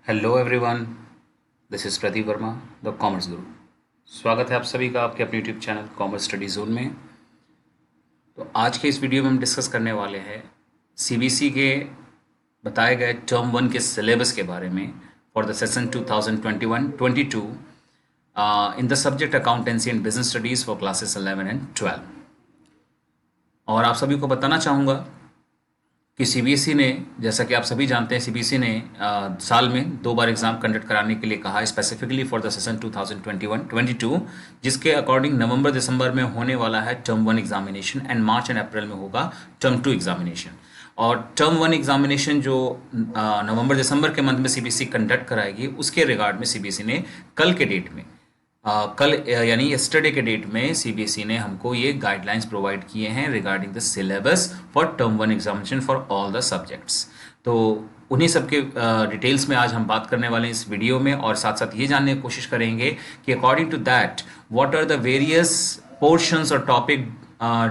Hello everyone, this is Pradeep Verma, the commerce गुरु। स्वागत है आप सभी का आपके अपने YouTube channel commerce study zone में। तो आज के इस वीडियो में हम डिस्कस करने वाले हैं सीबीएसई के बताए गए टर्म वन के सिलेबस के बारे में for the session 2021-22 in the subject accountancy and business studies for classes 11 and 12। और आप सभी को बताना चाहूँगा कि सीबीएसई ने, जैसा कि आप सभी जानते हैं, सीबीएसई ने साल में 2 बार एग्ज़ाम कंडक्ट कराने के लिए कहा है, स्पेसिफिकली फॉर द सेशन 2021-22, जिसके अकॉर्डिंग नवंबर दिसंबर में होने वाला है term one examination and March and April में होगा टर्म टू एग्जामिनेशन। और टर्म वन एग्जामिनेशन जो नवंबर दिसंबर के मंथ में सीबीएसई कंडक्ट कराएगी, उसके रिगार्ड में सीबीएसई ने कल के डेट में कल यानी यस्टरडे के डेट में सीबीएसई ने हमको ये गाइडलाइंस प्रोवाइड किए हैं regarding the syllabus for term one examination for all the subjects. तो उन्हीं सब के डिटेल्स में आज हम बात करने वाले हैं इस वीडियो में, और साथ साथ ये जानने की कोशिश करेंगे कि according to that what are the various portions और topic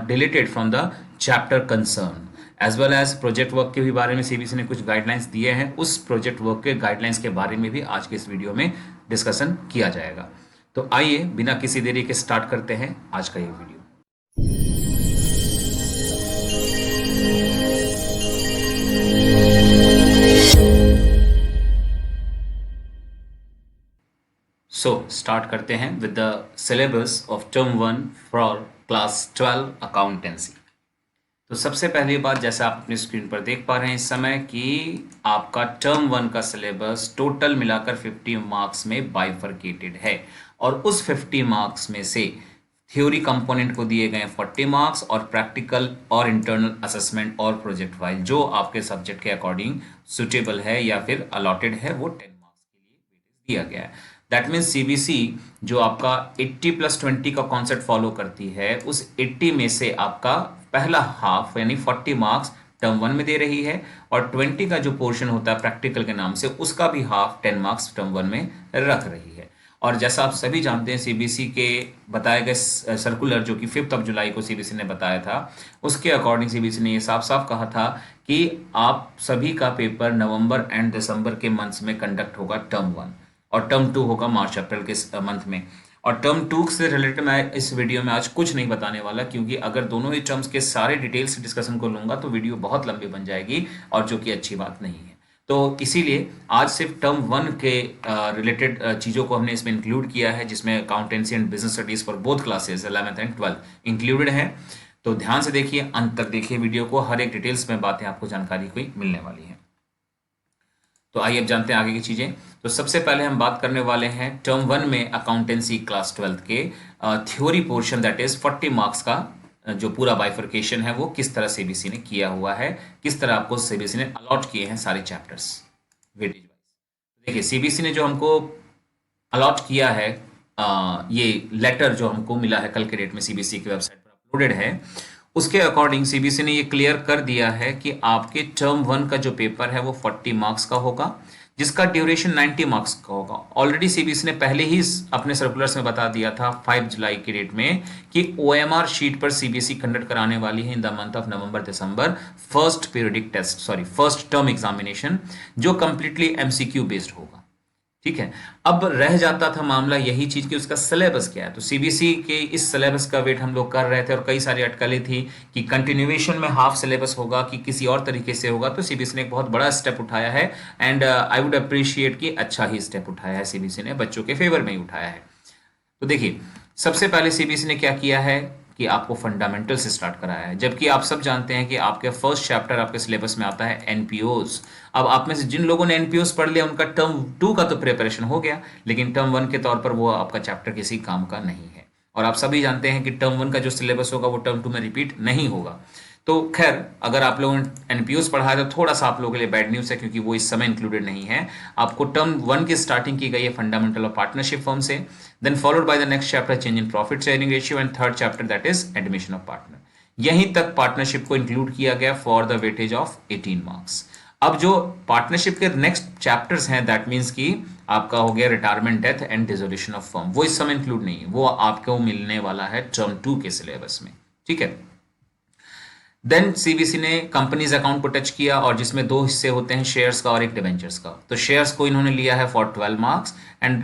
deleted from the chapter concern, as well as project work के भी बारे में सीबीएसई ने कुछ गाइडलाइंस दिए हैं। उस प्रोजेक्ट वर्क के गाइडलाइंस के बारे में भी आज के इस वीडियो में डिस्कशन किया जाएगा। तो आइए बिना किसी देरी के स्टार्ट करते हैं आज का ये वीडियो। स्टार्ट करते हैं with the syllabus of term one for class 12 accountancy. तो सबसे पहली बात, जैसा आप अपनी स्क्रीन पर देख पा रहे हैं इस समय, कि आपका टर्म वन का सिलेबस टोटल मिलाकर 50 मार्क्स में बाइफरकेटेड है, और उस 50 मार्क्स में से थ्योरी कंपोनेंट को दिए गए 40 मार्क्स और प्रैक्टिकल और इंटरनल असेसमेंट और प्रोजेक्ट वाइज जो आपके सब्जेक्ट के अकॉर्डिंग सुटेबल है या फिर अलॉटेड है, वो 10 मार्क्स के लिए वेटेज दिया गया है। दैट मीन्स सीबीएसई जो आपका 80+20 का कॉन्सेप्ट फॉलो करती है, उस 80 में से आपका पहला हाफ यानी 40 मार्क्स टर्म वन में दे रही है, और 20 का जो पोर्शन होता है प्रैक्टिकल के नाम से, उसका भी हाफ 10 मार्क्स टर्म वन में रख रही है। और जैसा आप सभी जानते हैं, सीबीएसई के बताए गए सर्कुलर जो कि 5 जुलाई को सीबीएसई ने बताया था, उसके अकॉर्डिंग सीबीएसई ने ये साफ साफ कहा था कि आप सभी का पेपर नवंबर एंड दिसंबर के मंथ्स में कंडक्ट होगा टर्म वन, और टर्म टू होगा मार्च अप्रैल के मंथ में। और टर्म टू से रिलेटेड मैं इस वीडियो में आज कुछ नहीं बताने वाला, क्योंकि अगर दोनों ही टर्म्स के सारे डिटेल्स डिस्कशन को लूंगा तो वीडियो बहुत लंबी बन जाएगी, और जो कि अच्छी बात नहीं है। तो इसीलिए आज सिर्फ टर्म वन के रिलेटेड चीज़ों को हमने इसमें इंक्लूड किया है, जिसमें accountancy and business studies for both classes 11th and 12th included है। तो ध्यान से देखिए, अंत तक देखिए वीडियो को, हर एक डिटेल्स में बातें आपको जानकारी कोई मिलने वाली है। तो आइए अब जानते हैं आगे की चीज़ें। तो सबसे पहले हम बात करने वाले हैं टर्म वन में अकाउंटेंसी क्लास 12th के theory portion, that is 40 marks का जो पूरा बाइफरकेशन है वो किस तरह सीबीएसई ने किया हुआ है, किस तरह आपको सीबीएसई ने अलॉट किए हैं सारे चैप्टर्स वेटेज वाइज। देखिए, सीबीएसई ने जो हमको अलॉट किया है, ये लेटर जो हमको मिला है कल के डेट में सीबीएसई की वेबसाइट पर अपलोडेड है, उसके अकॉर्डिंग सीबीएसई ने ये क्लियर कर दिया है कि आपके टर्म वन का जो पेपर है वो 40 मार्क्स का होगा, जिसका ड्यूरेशन 90 मार्क्स का होगा। ऑलरेडी सीबीएसई ने पहले ही अपने सर्कुलर्स में बता दिया था 5 जुलाई की डेट में कि ओएमआर शीट पर सीबीएसई कंडक्ट कराने वाली है in the month of November December first term examination, जो कंप्लीटली एमसीक्यू बेस्ड होगा। ठीक है, अब रह जाता था मामला यही चीज कि उसका सिलेबस क्या है। तो सीबीएसई के इस सिलेबस का वेट हम लोग कर रहे थे, और कई सारी अटकलें थी कि कंटिन्यूएशन में हाफ सिलेबस होगा कि किसी और तरीके से होगा। तो सीबीएसई ने एक बहुत बड़ा स्टेप उठाया है, एंड आई वुड अप्रिशिएट कि अच्छा ही स्टेप उठाया है सीबीएसई ने, बच्चों के फेवर में ही उठाया है। तो देखिए, सबसे पहले सीबीएसई ने क्या किया है कि आपको फंडामेंटल से स्टार्ट कराया है, जबकि आप सब जानते हैं कि आपके फर्स्ट चैप्टर आपके सिलेबस में आता है एनपीओज। अब आप में से जिन लोगों ने एनपीओज पढ़ लिया, उनका टर्म टू का तो प्रिपरेशन हो गया, लेकिन टर्म वन के तौर पर वो आपका चैप्टर किसी काम का नहीं है। और आप सभी जानते हैं कि टर्म वन का जो सिलेबस होगा वो टर्म टू में रिपीट नहीं होगा। तो खैर, अगर आप लोगों ने एनपीओज पढ़ा है तो थोड़ा सा आप लोगों के लिए बैड न्यूज़ है, क्योंकि वो इस समय इंक्लूडेड नहीं है। आपको टर्म वन की स्टार्टिंग की गई है फंडामेंटल ऑफ पार्टनरशिप फर्म से, then followed by the next chapter change in profit sharing ratio, and third chapter that is admission of partner. यहीं तक पार्टनरशिप को इंक्लूड किया गया for the weightage of 18 marks. अब जो पार्टनरशिप के next chapters हैं, दैट मीन्स कि आपका हो गया retirement, death and dissolution of firm, वो इस समय इंक्लूड नहीं है, वो आपको मिलने वाला है टर्म टू के सिलेबस में। ठीक है, देन सीबीसी ने कंपनीज अकाउंट को टच किया और जिसमें दो हिस्से होते हैं, शेयर्स का और एक डिबेंचर्स का। तो शेयर्स को इन्होंने लिया है फॉर 12 मार्क्स एंड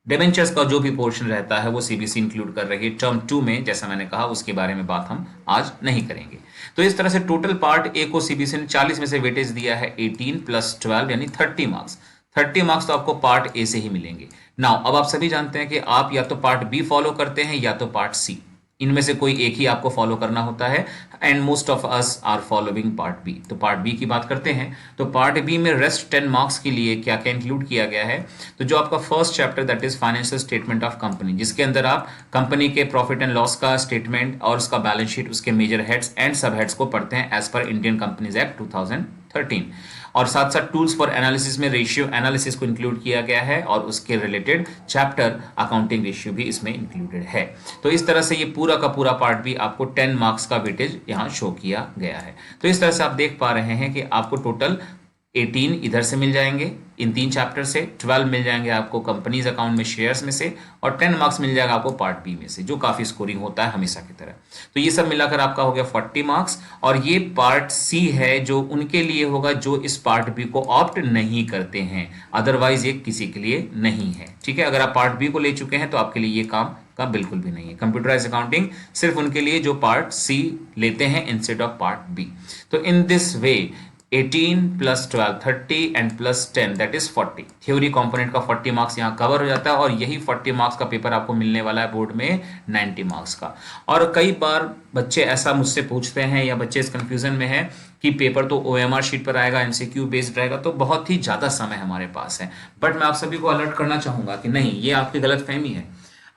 डिबेंचर्स का जो भी पोर्शन रहता है वो सीबीसी इंक्लूड कर रही है टर्म 2 में। जैसा मैंने कहा उसके बारे में बात हम आज नहीं करेंगे। तो इस तरह से टोटल पार्ट ए को सीबीसी ने 40 में से वेटेज दिया है 18 प्लस 12 यानी 30 मार्क्स। 30 मार्क्स तो आपको पार्ट ए से ही मिलेंगे। नाउ अब आप सभी जानते हैं कि आप या तो पार्ट बी फॉलो करते हैं या तो पार्ट सी, इनमें से कोई एक ही आपको फॉलो करना होता है and most of us are following part B. तो पार्ट बी की बात करते हैं। तो पार्ट बी में रेस्ट 10 मार्क्स के लिए क्या क्या इंक्लूड किया गया है, तो जो आपका first chapter that is financial statement of company, जिसके अंदर आप कंपनी के प्रॉफिट एंड लॉस का स्टेटमेंट और उसका बैलेंस शीट, उसके मेजर हेड्स एंड सब हेड्स को पढ़ते हैं as per Indian companies act 2013। और साथ साथ टूल्स फॉर एनालिसिस में रेशियो एनालिसिस को इंक्लूड किया गया है और उसके रिलेटेड चैप्टर अकाउंटिंग रेशियो भी इसमें इंक्लूडेड है। तो इस तरह से ये पूरा का पूरा पार्ट भी आपको 10 मार्क्स का वेटेज यहाँ शो किया गया है। तो इस तरह से आप देख पा रहे हैं कि आपको टोटल 18 इधर से मिल जाएंगे इन 3 चैप्टर से, 12 मिल जाएंगे आपको कंपनीज अकाउंट में शेयर्स में से, और 10 मार्क्स मिल जाएगा आपको पार्ट बी में से, जो काफ़ी स्कोरिंग होता है हमेशा की तरह। तो ये सब मिलाकर आपका हो गया 40 मार्क्स। और ये पार्ट सी है जो उनके लिए होगा जो इस पार्ट बी को ऑप्ट नहीं करते हैं, अदरवाइज ये किसी के लिए नहीं है। ठीक है, अगर आप पार्ट बी को ले चुके हैं तो आपके लिए ये काम का बिल्कुल भी नहीं है। कंप्यूटराइज अकाउंटिंग सिर्फ उनके लिए जो पार्ट सी लेते हैं इंस्टेड ऑफ पार्ट बी। तो in this way 18 plus 12 30 and plus 10 that is 40। Theory component का 40 मार्क्स यहाँ कवर हो जाता है और यही 40 मार्क्स का पेपर आपको मिलने वाला है बोर्ड में 90 मार्क्स का। और कई बार बच्चे ऐसा मुझसे पूछते हैं या बच्चे इस कंफ्यूजन में है कि पेपर तो ओएमआर शीट पर आएगा, एमसीक्यू बेस्ड रहेगा, तो बहुत ही ज़्यादा समय हमारे पास है। बट मैं आप सभी को अलर्ट करना चाहूँगा कि नहीं, ये आपकी गलतफहमी है।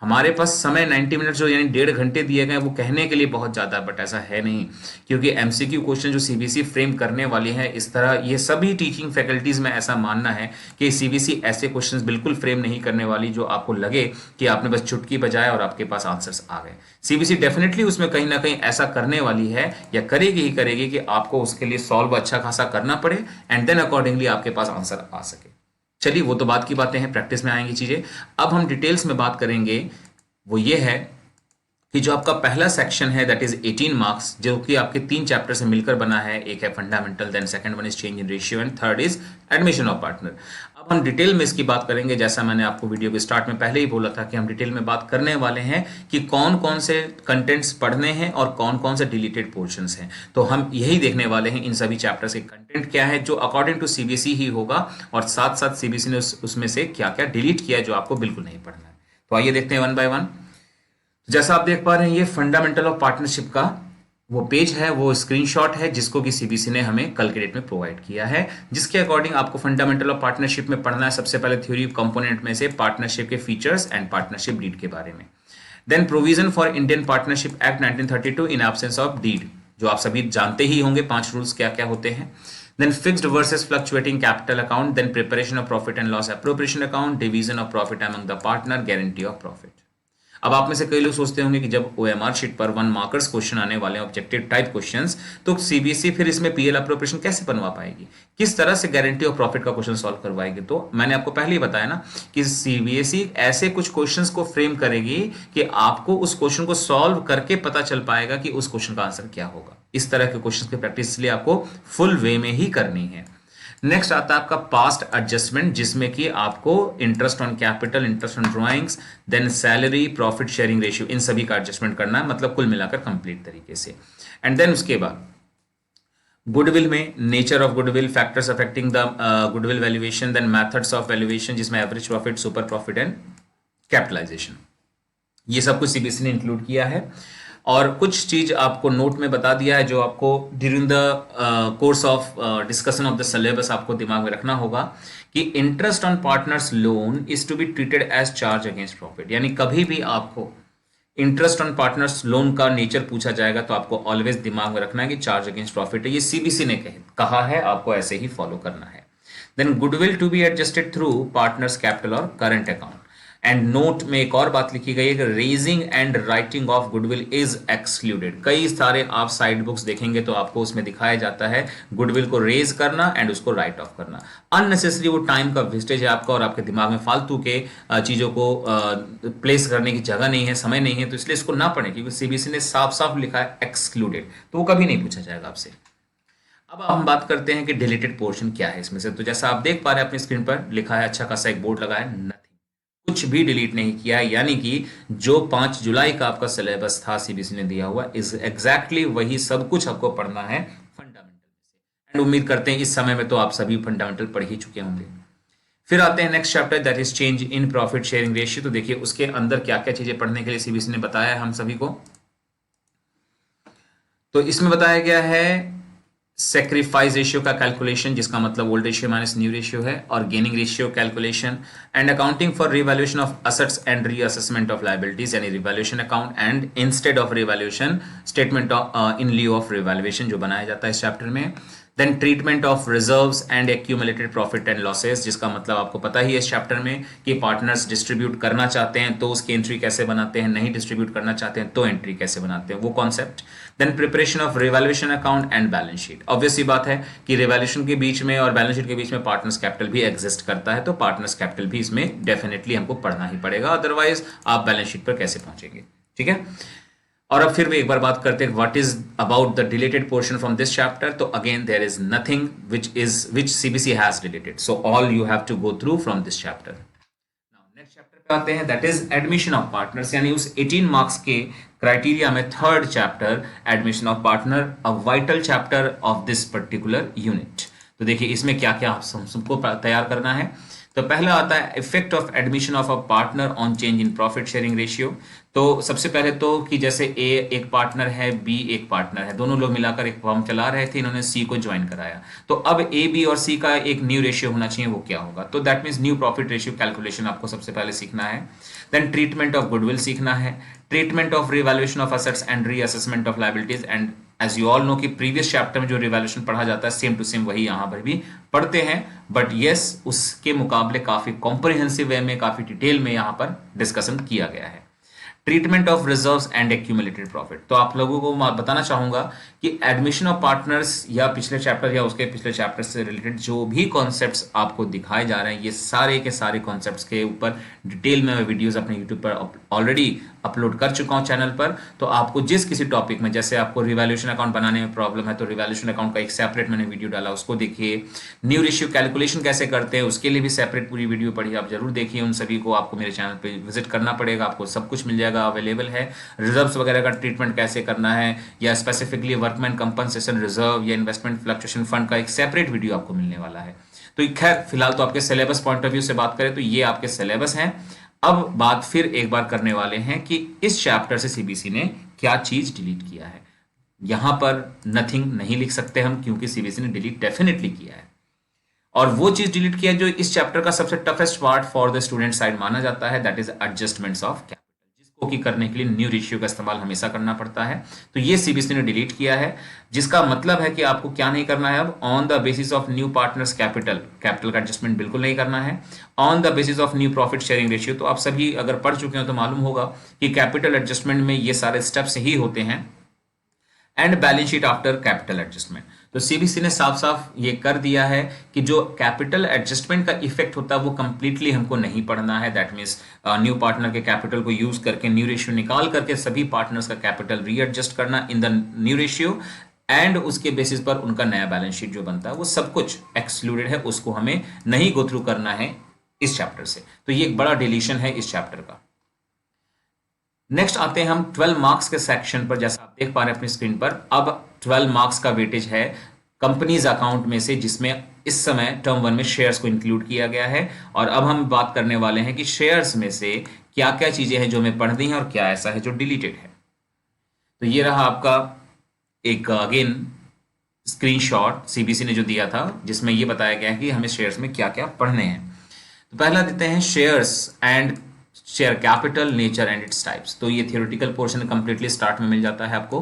हमारे पास समय 90 मिनट जो यानी 1.5 घंटे दिए गए वो कहने के लिए बहुत ज़्यादा है, बट ऐसा है नहीं। क्योंकि एमसीक्यू क्वेश्चन जो सीबीएसई फ्रेम करने वाली है इस तरह, ये सभी टीचिंग फैकल्टीज़ में ऐसा मानना है कि सीबीएसई ऐसे क्वेश्चंस बिल्कुल फ्रेम नहीं करने वाली जो आपको लगे कि आपने बस चुटकी बजाया और आपके पास आंसर्स आ गए। सीबीएसई डेफिनेटली उसमें कहीं ना कहीं ऐसा करने वाली है या करेगी ही करेगी कि आपको उसके लिए सॉल्व अच्छा खासा करना पड़े एंड देन अकॉर्डिंगली आपके पास आंसर आ सके। चलिए वो तो बात की बातें हैं, प्रैक्टिस में आएंगी चीज़ें। अब हम डिटेल्स में बात करेंगे। वो ये है कि जो आपका पहला सेक्शन है दैट इज 18 मार्क्स, जो कि आपके 3 चैप्टर से मिलकर बना है। एक है fundamental, then second one is change in ratio and third is admission of partner. अब हम डिटेल में इसकी बात करेंगे। जैसा मैंने आपको वीडियो के स्टार्ट में पहले ही बोला था कि हम डिटेल में बात करने वाले हैं कि कौन कौन से कंटेंट्स पढ़ने हैं और कौन कौन से डिलीटेड पोर्शंस हैं। तो हम यही देखने वाले हैं इन सभी चैप्टर्स के कंटेंट क्या है जो अकॉर्डिंग टू सीबीएसई ही होगा, और साथ साथ सीबीएसई ने उसमें से क्या क्या डिलीट किया है जो आपको बिल्कुल नहीं पढ़ना है। तो आइए देखते हैं वन बाय वन। जैसा आप देख पा रहे हैं ये फंडामेंटल ऑफ पार्टनरशिप का वो पेज है, वो स्क्रीनशॉट है जिसको कि सीबीएसई ने हमें कल के डेट में प्रोवाइड किया है, जिसके अकॉर्डिंग आपको फंडामेंटल ऑफ पार्टनरशिप में पढ़ना है सबसे पहले थ्योरी कंपोनेंट में से पार्टनरशिप के फीचर्स एंड पार्टनरशिप डीड के बारे में। Then provision for Indian partnership act 1932 in absence of deed, जो आप सभी जानते ही होंगे 5 रूल्स क्या क्या होते हैं। Then fixed versus fluctuating capital account, then preparation of profit and loss appropriation account, division of profit among the partner, guarantee of profit. अब आप में से कई लोग सोचते होंगे कि जब ओएमआर शीट पर 1 मार्कर्स क्वेश्चन आने वाले हैं, ऑब्जेक्टिव टाइप क्वेश्चंस, तो सीबीएसई फिर इसमें पीएल अप्रोप्रिएशन कैसे बनवा पाएगी, किस तरह से गारंटी ऑफ प्रॉफिट का क्वेश्चन सॉल्व करवाएगी। तो मैंने आपको पहले ही बताया ना कि सीबीएसई ऐसे कुछ क्वेश्चंस को फ्रेम करेगी कि आपको उस क्वेश्चन को सॉल्व करके पता चल पाएगा कि उस क्वेश्चन का आंसर क्या होगा। इस तरह के क्वेश्चन की प्रैक्टिस इसलिए आपको फुल वे में ही करनी है। नेक्स्ट आता है आपका पास्ट एडजस्टमेंट, जिसमें कि आपको interest on capital, interest on drawings, then salary, profit sharing ratio, इन सभी का एडजस्टमेंट करना है, मतलब कुल मिलाकर कंप्लीट तरीके से। एंड देन उसके बाद गुडविल में nature of goodwill, factors affecting the goodwill valuation, then methods of valuation जिसमें average profit, super profit and capitalisation, ये सब कुछ सीबीएसई ने इंक्लूड किया है। और कुछ चीज आपको नोट में बता दिया है जो आपको during the course of discussion of the syllabus आपको दिमाग में रखना होगा कि interest on partners loan is to be treated as charge against profit. यानी कभी भी आपको इंटरेस्ट ऑन पार्टनर्स लोन का नेचर पूछा जाएगा तो आपको ऑलवेज दिमाग में रखना है कि चार्ज अगेंस्ट प्रॉफिट है। ये सीबीएसई ने कहा है, आपको ऐसे ही फॉलो करना है। Then goodwill to be adjusted through partners capital और करंट अकाउंट, एंड नोट में एक और बात लिखी गई है कि raising and writing off goodwill is excluded. कई सारे आप साइड बुक्स देखेंगे तो आपको उसमें दिखाया जाता है गुडविल को रेज करना एंड उसको राइट ऑफ करना। अननेसेसरी वो टाइम का वेस्टेज है आपका, और आपके दिमाग में फालतू के चीज़ों को प्लेस करने की जगह नहीं है, समय नहीं है, तो इसलिए इसको ना पढ़ें, क्योंकि सीबीएसई ने साफ साफ लिखा है एक्सक्लूडेड, तो वो कभी नहीं पूछा जाएगा आपसे। अब हम बात करते हैं कि डिलीटेड पोर्शन क्या है इसमें से। तो जैसा आप देख पा रहे हैं अपनी स्क्रीन पर लिखा है, अच्छा खासा एक बोर्ड लगा है, नथिंग, कुछ भी डिलीट नहीं किया है, यानी कि जो 5 जुलाई का आपका सिलेबस था सीबीएसई ने दिया हुआ इज एग्जैक्टली वही सब कुछ आपको पढ़ना है फंडामेंटल से। एंड उम्मीद करते हैं इस समय में तो आप सभी फंडामेंटल पढ़ ही चुके होंगे। फिर आते हैं next chapter, that is change in profit sharing ratio. तो देखिए उसके अंदर क्या क्या चीजें पढ़ने के लिए सीबीएसई ने बताया है हम सभी को। तो इसमें बताया गया है सेक्रीफाइस रेशियो का कैलकुलेशन, जिसका मतलब old ratio minus new ratio है, और gaining ratio calculation, and accounting for revaluation of assets and reassessment of liabilities, यानी revaluation account and instead of revaluation statement in lieu of revaluation जो बनाया जाता है इस चैप्टर में। Then treatment of reserves and accumulated profit and losses, जिसका मतलब आपको पता ही है इस चैप्टर में कि पार्टनर्स डिस्ट्रीब्यूट करना चाहते हैं तो उसकी एंट्री कैसे बनाते हैं, नहीं डिस्ट्रीब्यूट करना चाहते हैं तो एंट्री कैसे बनाते हैं, वो concept. Then preparation of revaluation account and balance sheet. Obvious सी बात है कि रिवैल्यूएशन के बीच में और बैलेंस शीट के बीच में पार्टनर्स कैपिटल भी एग्जिस्ट करता है, तो पार्टनर्स कैपिटल भी इसमें डेफिनेटली हमको पढ़ना ही पड़ेगा, अदरवाइज आप बैलेंस शीट पर कैसे पहुंचेंगे। ठीक है, और अब फिर भी एक बार बात करते हैं what is about the deleted portion from this chapter. तो again there is nothing which CBSE has deleted, so all you have to go through from this chapter. Next chapter पे आते हैं, that is admission of partners, यानी उस 18 marks के criteria में third chapter admission of partner, a vital chapter of this particular unit. तो देखिए इसमें क्या क्या सबको तैयार करना है। तो पहला आता है effect of admission of a partner on change in profit sharing ratio. तो सबसे पहले तो कि जैसे ए एक पार्टनर है, बी एक पार्टनर है, दोनों लोग मिलाकर एक फर्म चला रहे थे, इन्होंने सी को ज्वाइन कराया, तो अब ए बी और सी का एक न्यू रेशियो होना चाहिए, वो क्या होगा? तो that means new profit ratio calculation आपको सबसे पहले सीखना है। देन ट्रीटमेंट ऑफ गुडविल सीखना है, treatment of revaluation of assets and reassessment of liabilities, and as you all know कि प्रीवियस चैप्टर में जो रिवैल्यूएशन पढ़ा जाता है सेम टू सेम वही यहाँ पर भी पढ़ते हैं, बट यस उसके मुकाबले काफी कॉम्प्रिहेंसिव वे में, काफी डिटेल में यहाँ पर डिस्कशन किया गया है। Treatment of reserves and accumulated profit, तो आप लोगों को मैं बताना चाहूंगा कि एडमिशन ऑफ पार्टनर्स या पिछले चैप्टर या उसके पिछले चैप्टर से रिलेटेड जो भी कॉन्सेप्ट्स आपको दिखाए जा रहे हैं, ये सारे के सारे कॉन्सेप्ट्स के ऊपर डिटेल में मैं वीडियोस अपने यूट्यूब पर ऑलरेडी अपलोड कर चुका हूं चैनल पर। तो आपको जिस किसी टॉपिक में, जैसे आपको रिवैल्यूएशन अकाउंट बनाने में प्रॉब्लम है तो रिवैल्यूएशन अकाउंट का एक सेपरेट मैंने वीडियो डाला, उसको देखिए। न्यू रेशियो कैलकुलेशन कैसे करते हैं उसके लिए भी सेपरेट पूरी वीडियो पढ़िए, आप जरूर देखिए। उन सभी को आपको मेरे चैनल पर विजिट करना पड़ेगा, आपको सब कुछ मिल जाएगा, अवेलेबल है। रिजर्व्स वगैरह का ट्रीटमेंट कैसे करना है, या स्पेसिफिकली वर्कमैन कंपनसेशन रिजर्व या इन्वेस्टमेंट फ्लक्चुएशन फंड का एक सेपरेट वीडियो आपको मिलने वाला है। तो खैर फिलहाल तो आपके सिलेबस पॉइंट ऑफ व्यू से बात करें तो ये आपके सिलेबस हैं। अब बात फिर एक बार करने वाले हैं कि इस चैप्टर से सीबीएसई ने क्या चीज डिलीट किया है। यहां पर नथिंग नहीं लिख सकते हम, क्योंकि सीबीएसई ने डिलीट डेफिनेटली किया है, और वो चीज डिलीट किया जो इस चैप्टर का सबसे toughest part for the student side माना जाता है, that is adjustments of capital, जिसको कि करने के लिए न्यू रेशियो का इस्तेमाल हमेशा करना पड़ता है। तो ये सीबीएसई ने डिलीट किया है, जिसका मतलब है कि आपको क्या नहीं करना है अब, on the basis of new partners capital का एडजस्टमेंट बिल्कुल नहीं करना है। On the basis of new profit sharing ratio, तो आप सभी अगर पढ़ चुके हो तो मालूम होगा कि कैपिटल एडजस्टमेंट में ये सारे स्टेप्स ही होते हैं। And balance sheet after capital adjustment, तो सीबीएसई ने साफ साफ ये कर दिया है कि जो कैपिटल एडजस्टमेंट का इफेक्ट होता है वो कंप्लीटली हमको नहीं पढ़ना है। दैट मीन्स न्यू पार्टनर के कैपिटल को यूज करके न्यू रेशियो निकाल करके सभी पार्टनर्स का कैपिटल रीएडजस्ट करना in the new ratio, and उसके बेसिस पर उनका नया बैलेंस शीट जो बनता है वो सब कुछ एक्सक्लूडेड है, उसको हमें नहीं गो थ्रू करना है इस चैप्टर से। तो ये एक बड़ा डिलीशन है इस चैप्टर का। नेक्स्ट आते हैं हम 12 मार्क्स के सेक्शन पर। जैसा आप देख पा रहे हैं अपनी स्क्रीन पर, अब 12 मार्क्स का वेटेज है कंपनीज अकाउंट में से, जिसमें इस समय टर्म 1 में शेयर्स को इंक्लूड किया गया है। और अब हम बात करने वाले हैं कि शेयर्स में से क्या क्या चीजें हैं जो हमें पढ़नी है और क्या ऐसा है जो डिलीटेड है। तो ये रहा आपका एक अगेन स्क्रीनशॉट सीबीएसई ने जो दिया था, जिसमें ये बताया गया है कि हमें शेयर्स में क्या क्या पढ़ने हैं। तो पहला देते हैं shares and share capital, nature and its types. तो ये थियोरेटिकल पोर्शन कंप्लीटली स्टार्ट में मिल जाता है आपको।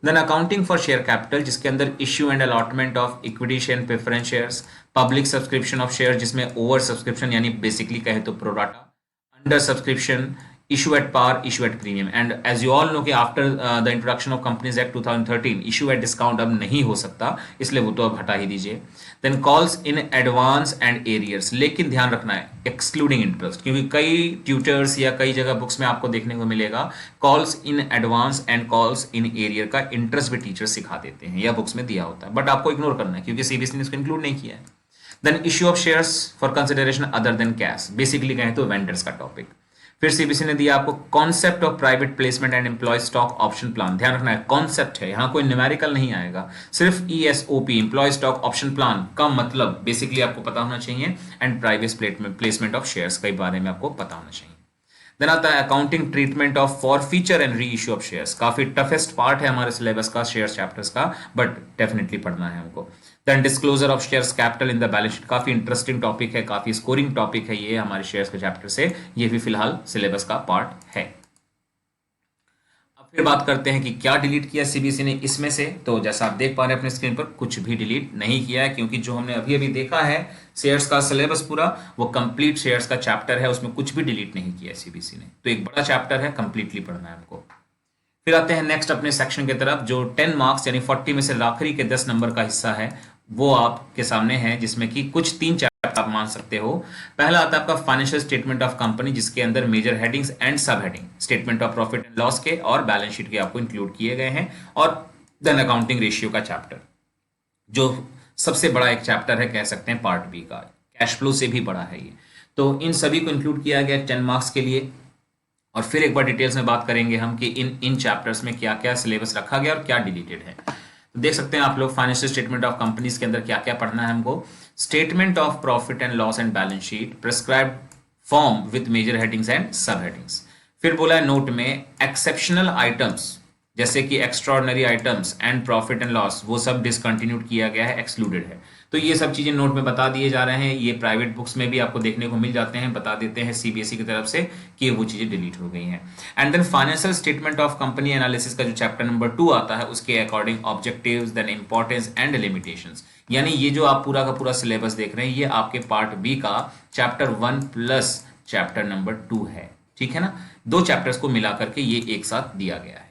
Then accounting for share capital, जिसके अंदर issue and allotment of equity share and preference shares, public subscription of share जिसमें ओवर सब्सक्रिप्शन यानी बेसिकली कहे तो pro rata, under subscription, issue at par, issue at premium. And as you all know कि after the introduction of Companies Act 2013 issue at discount अब नहीं हो सकता, इसलिए वो तो अब हटा ही दीजिए. Then calls in advance and arrears, लेकिन ध्यान रखना है excluding interest, क्योंकि कई ट्यूटर्स या कई जगह बुक्स में आपको देखने को मिलेगा calls in advance and calls in arrear का इंटरेस्ट भी टीचर सिखा देते हैं या बुक्स में दिया होता है, बट आपको इग्नोर करना है क्योंकि सीबीएसई ने इसको इंक्लूड नहीं किया है. Then issue of shares for consideration other than cash, basically कहें तो वेंडर्स का टॉपिक. फिर सीबीएसई ने दिया आपको concept of private placement and employ stock option plan. ध्यान रखना है कॉन्सेप्ट है, यहाँ कोई न्यूमेरिकल नहीं आएगा, सिर्फ ESOP employ stock option plan का मतलब बेसिकली आपको पता होना चाहिए, and private placement of shares के बारे में आपको पता होना चाहिए. देन आता है accounting treatment of forfeiture and reissue of shares. काफी टफेस्ट पार्ट है हमारे सिलेबस का शेयर चैप्टर्स का, बट डेफिनेटली पढ़ना है हमको. Then disclosure of shares capital in the balance sheet, काफी इंटरेस्टिंग टॉपिक है, काफी स्कोरिंग टॉपिक है ये हमारे शेयर्स के चैप्टर से, ये भी फिलहाल सिलेबस का पार्ट है. अब फिर बात करते हैं कि क्या डिलीट किया सीबीएसई ने इसमें से. तो जैसा आप देख पा रहे हैं अपने स्क्रीन पर, कुछ भी डिलीट नहीं किया है, क्योंकि जो हमने अभी अभी देखा है शेयर्स का सिलेबस पूरा, वो कंप्लीट शेयर्स का चैप्टर है, उसमें कुछ भी डिलीट नहीं किया है सीबीएसई ने. तो एक बड़ा चैप्टर है, कंप्लीटली पढ़ना है आपको. फिर आते हैं नेक्स्ट अपने सेक्शन की तरफ, जो 10 मार्क्स यानी 40 में से आखिरी के 10 नंबर का हिस्सा है, वो आपके सामने है, जिसमें कि कुछ 3 चैप्टर आप मान सकते हो. पहला आता है आपका फाइनेंशियल स्टेटमेंट ऑफ कंपनी, जिसके अंदर मेजर हेडिंग्स एंड सब heading statement of profit and loss के और बैलेंस शीट के आपको इंक्लूड किए गए हैं. और देन अकाउंटिंग रेशियो का चैप्टर, जो सबसे बड़ा एक चैप्टर है कह सकते हैं पार्ट बी का, कैश फ्लो से भी बड़ा है ये. तो इन सभी को इंक्लूड किया गया 10 मार्क्स के लिए. और फिर एक बार डिटेल्स में बात करेंगे हम कि इन चैप्टर्स में क्या क्या सिलेबस रखा गया और क्या डिलीटेड है. तो देख सकते हैं आप लोग फाइनेंशियल स्टेटमेंट ऑफ कंपनीज के अंदर क्या क्या पढ़ना है हमको. Statement of profit and loss and balance sheet prescribed form with major headings and sub headings. फिर बोला है नोट में एक्सेप्शनल आइटम्स जैसे कि extraordinary items and profit and loss, वो सब डिसकंटिन्यूड किया गया है, एक्सक्लूडेड है. तो ये सब चीजें नोट में बता दिए जा रहे हैं, ये प्राइवेट बुक्स में भी आपको देखने को मिल जाते हैं, बता देते हैं सीबीएसई की तरफ से कि वो चीजें डिलीट हो गई हैं. And then financial statement of company analysis का जो चैप्टर नंबर 2 आता है, उसके according objectives, then importance and limitations. यानी ये जो आप पूरा का पूरा सिलेबस देख रहे हैं, ये आपके पार्ट बी का चैप्टर 1 प्लस चैप्टर नंबर 2 है. ठीक है ना, 2 चैप्टर्स को मिला करके ये एक साथ दिया गया है.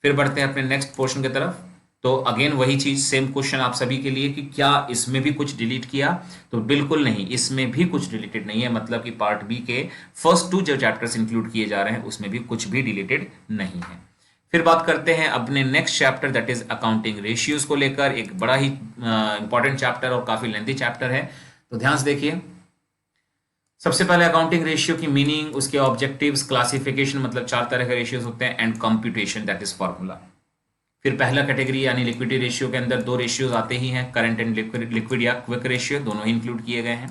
फिर बढ़ते हैं अपने नेक्स्ट पोर्शन की तरफ. तो अगेन वही चीज, सेम क्वेश्चन आप सभी के लिए कि क्या इसमें भी कुछ डिलीट किया. तो बिल्कुल नहीं, इसमें भी कुछ डिलीटेड नहीं है, मतलब कि पार्ट बी के फर्स्ट 2 जो चैप्टर्स इंक्लूड किए जा रहे हैं उसमें भी कुछ भी डिलीटेड नहीं है. फिर बात करते हैं अपने next chapter, that is accounting ratios को लेकर. एक बड़ा ही इंपॉर्टेंट चैप्टर और काफी लेंथी चैप्टर है, तो ध्यान से देखिए. सबसे पहले अकाउंटिंग रेशियो की मीनिंग, उसके ऑब्जेक्टिव्स, क्लासिफिकेशन मतलब 4 तरह के रेशियोज होते हैं, and computation that is formula. फिर पहला कैटेगरी यानी लिक्विडिटी रेशियो के अंदर 2 रेशियोज आते ही हैं, करंट एंड लिक्विड या क्विक रेशियो, दोनों ही इंक्लूड किए गए हैं.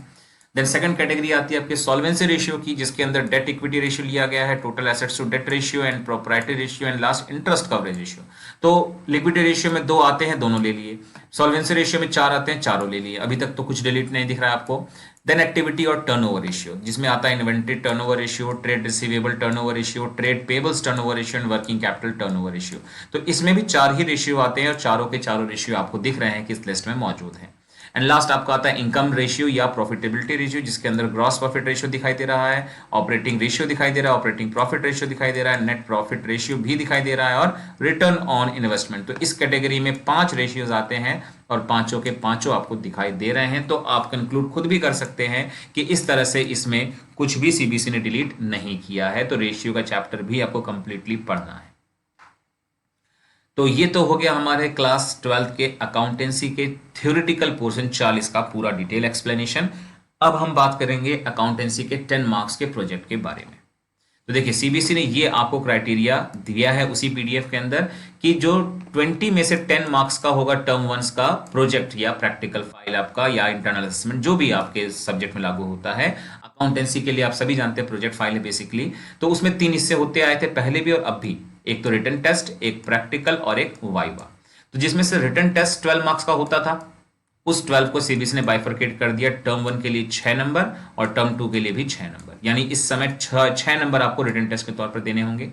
देन सेकंड कैटेगरी आती है आपके सॉल्वेंसी रेशियो की, जिसके अंदर डेट इक्विटी रेशियो लिया गया है, total assets to debt ratio and proprietary ratio and last interest coverage ratio. तो लिक्विडिटी रेशियो में 2 आते हैं, दोनों ले लिए. सॉल्वेंसी रेशियो में 4 आते हैं, चारों ले लिए. अभी तक तो कुछ डिलीट नहीं दिख रहा है आपको. देन एक्टिविटी और टर्नओवर रेशियो, जिसमें आता है inventory turnover ratio, trade receivable turnover ratio, trade payables turnover ratio and working capital turnover ratio. तो इसमें भी 4 ही रेशियो आते हैं और चारों के चारों रेशियो आपको दिख रहे हैं कि इस लिस्ट में मौजूद है. एंड लास्ट आपका आता है इनकम रेशियो या प्रॉफिटेबिलिटी रेशियो, जिसके अंदर ग्रॉस प्रॉफिट रेशियो दिखाई दे रहा है, ऑपरेटिंग रेशियो दिखाई दे रहा है, ऑपरेटिंग प्रॉफिट रेशियो दिखाई दे रहा है, नेट प्रॉफिट रेशियो भी दिखाई दे रहा है, और रिटर्न ऑन इन्वेस्टमेंट. तो इस कैटेगरी में 5 रेशियोज आते हैं और पांचों के पांचों आपको दिखाई दे रहे हैं. तो आप कंक्लूड खुद भी कर सकते हैं कि इस तरह से इसमें कुछ भी सीबीएसई ने डिलीट नहीं किया है. तो रेशियो का चैप्टर भी आपको कंप्लीटली पढ़ना है. तो ये तो हो गया हमारे क्लास 12 के अकाउंटेंसी के थ्योरेटिकल पोर्शन 40 का पूरा डिटेल एक्सप्लेनेशन. अब हम बात करेंगे अकाउंटेंसी के 10 मार्क्स के प्रोजेक्ट के बारे में. तो देखिए सीबीएसई ने ये आपको क्राइटेरिया दिया है उसी पीडीएफ के अंदर कि जो 20 में से 10 मार्क्स का होगा टर्म 1 का प्रोजेक्ट या प्रैक्टिकल फाइल आपका या इंटरनल असेसमेंट, जो भी आपके सब्जेक्ट में लागू होता है. अकाउंटेंसी के लिए आप सभी जानते हैं प्रोजेक्ट फाइल है बेसिकली. तो उसमें 3 हिस्से होते आए थे पहले भी और अब भी. एक तो रिटन टेस्ट, एक प्रैक्टिकल और एक वाइवा. तो जिसमें से रिटन टेस्ट 12 मार्क्स का होता था, उस 12 को सीबीएसई ने बाइफरकेट कर दिया. टर्म 1 के लिए 6 नंबर और टर्म 2 के लिए भी 6 नंबर, यानी इस समय 6 नंबर आपको रिटन टेस्ट के तौर पर देने होंगे.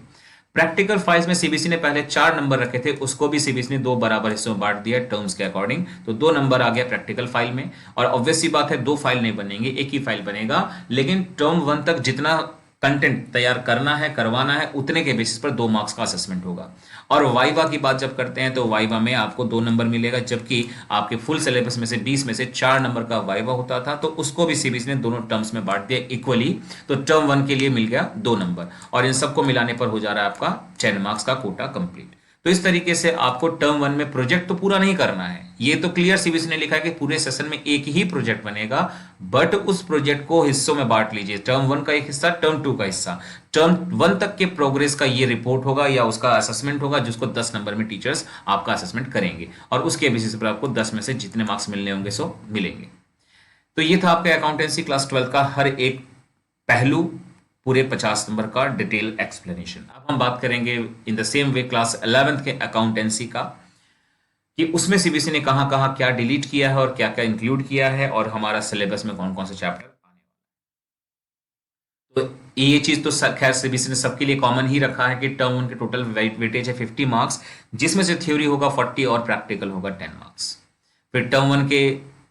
प्रैक्टिकल फाइल्स में सीबीएसई ने पहले 4 नंबर रखे थे, उसको भी सीबीएसई ने 2 बराबर हिस्सों में बांट दिया टर्म्स के अकॉर्डिंग. तो 2 नंबर आ गया प्रैक्टिकल फाइल में. और ऑब्वियस सी बात है 2 फाइल नहीं बनेंगे, एक ही फाइल बनेगा. लेकिन टर्म 1 तक जितना कंटेंट तैयार करना है, करवाना है, उतने के बेसिस पर 2 मार्क्स का असेसमेंट होगा। और वाइवा की बात जब करते हैं तो वाइवा में आपको 2 नंबर मिलेगा, जबकि आपके फुल सिलेबस में से 20 में से 4 नंबर का वाइवा होता था, तो उसको भी सीबीएसई ने दोनों टर्म्स में बांट दिया इक्वली। तो टर्म 1 के लिए मिल गया 2 नंबर, और इन सबको मिलाने पर हो जा रहा है आपका 10 मार्क्स का कोटा कंप्लीट। तो इस तरीके से आपको टर्म 1 में प्रोजेक्ट तो पूरा नहीं करना है, ये तो क्लियर सीबीएसई ने लिखा है कि पूरे सेशन में एक ही प्रोजेक्ट बनेगा, बट उस प्रोजेक्ट को हिस्सों में बांट लीजिए, टर्म 1 का एक हिस्सा, टर्म 2 का हिस्सा। टर्म 1 तक के प्रोग्रेस का ये रिपोर्ट होगा या उसका असेसमेंट होगा, जिसको 10 नंबर में टीचर्स आपका असेसमेंट करेंगे, और उसके बेसिस पर आपको 10 में से जितने मार्क्स मिलने होंगे सो मिलेंगे। तो ये था आपका अकाउंटेंसी क्लास 12 का हर एक पहलू, पूरे 50 नंबर का डिटेल एक्सप्लेनेशन। अब हम बात करेंगे in the same way class 11th के अकाउंटेंसी का, कि उसमें सीबीएसई ने कहां कहां क्या डिलीट किया है और क्या क्या इंक्लूड किया है, और हमारा सिलेबस में कौन कौन से चैप्टर आने वाले। तो ये चीज तो खैर सीबीएसई ने सबके लिए कॉमन ही रखा है कि टर्म 1 के टोटल वेटेज है 50 मार्क्स, जिसमें से थ्योरी होगा 40 और प्रैक्टिकल होगा 10 मार्क्स। फिर टर्म 1 के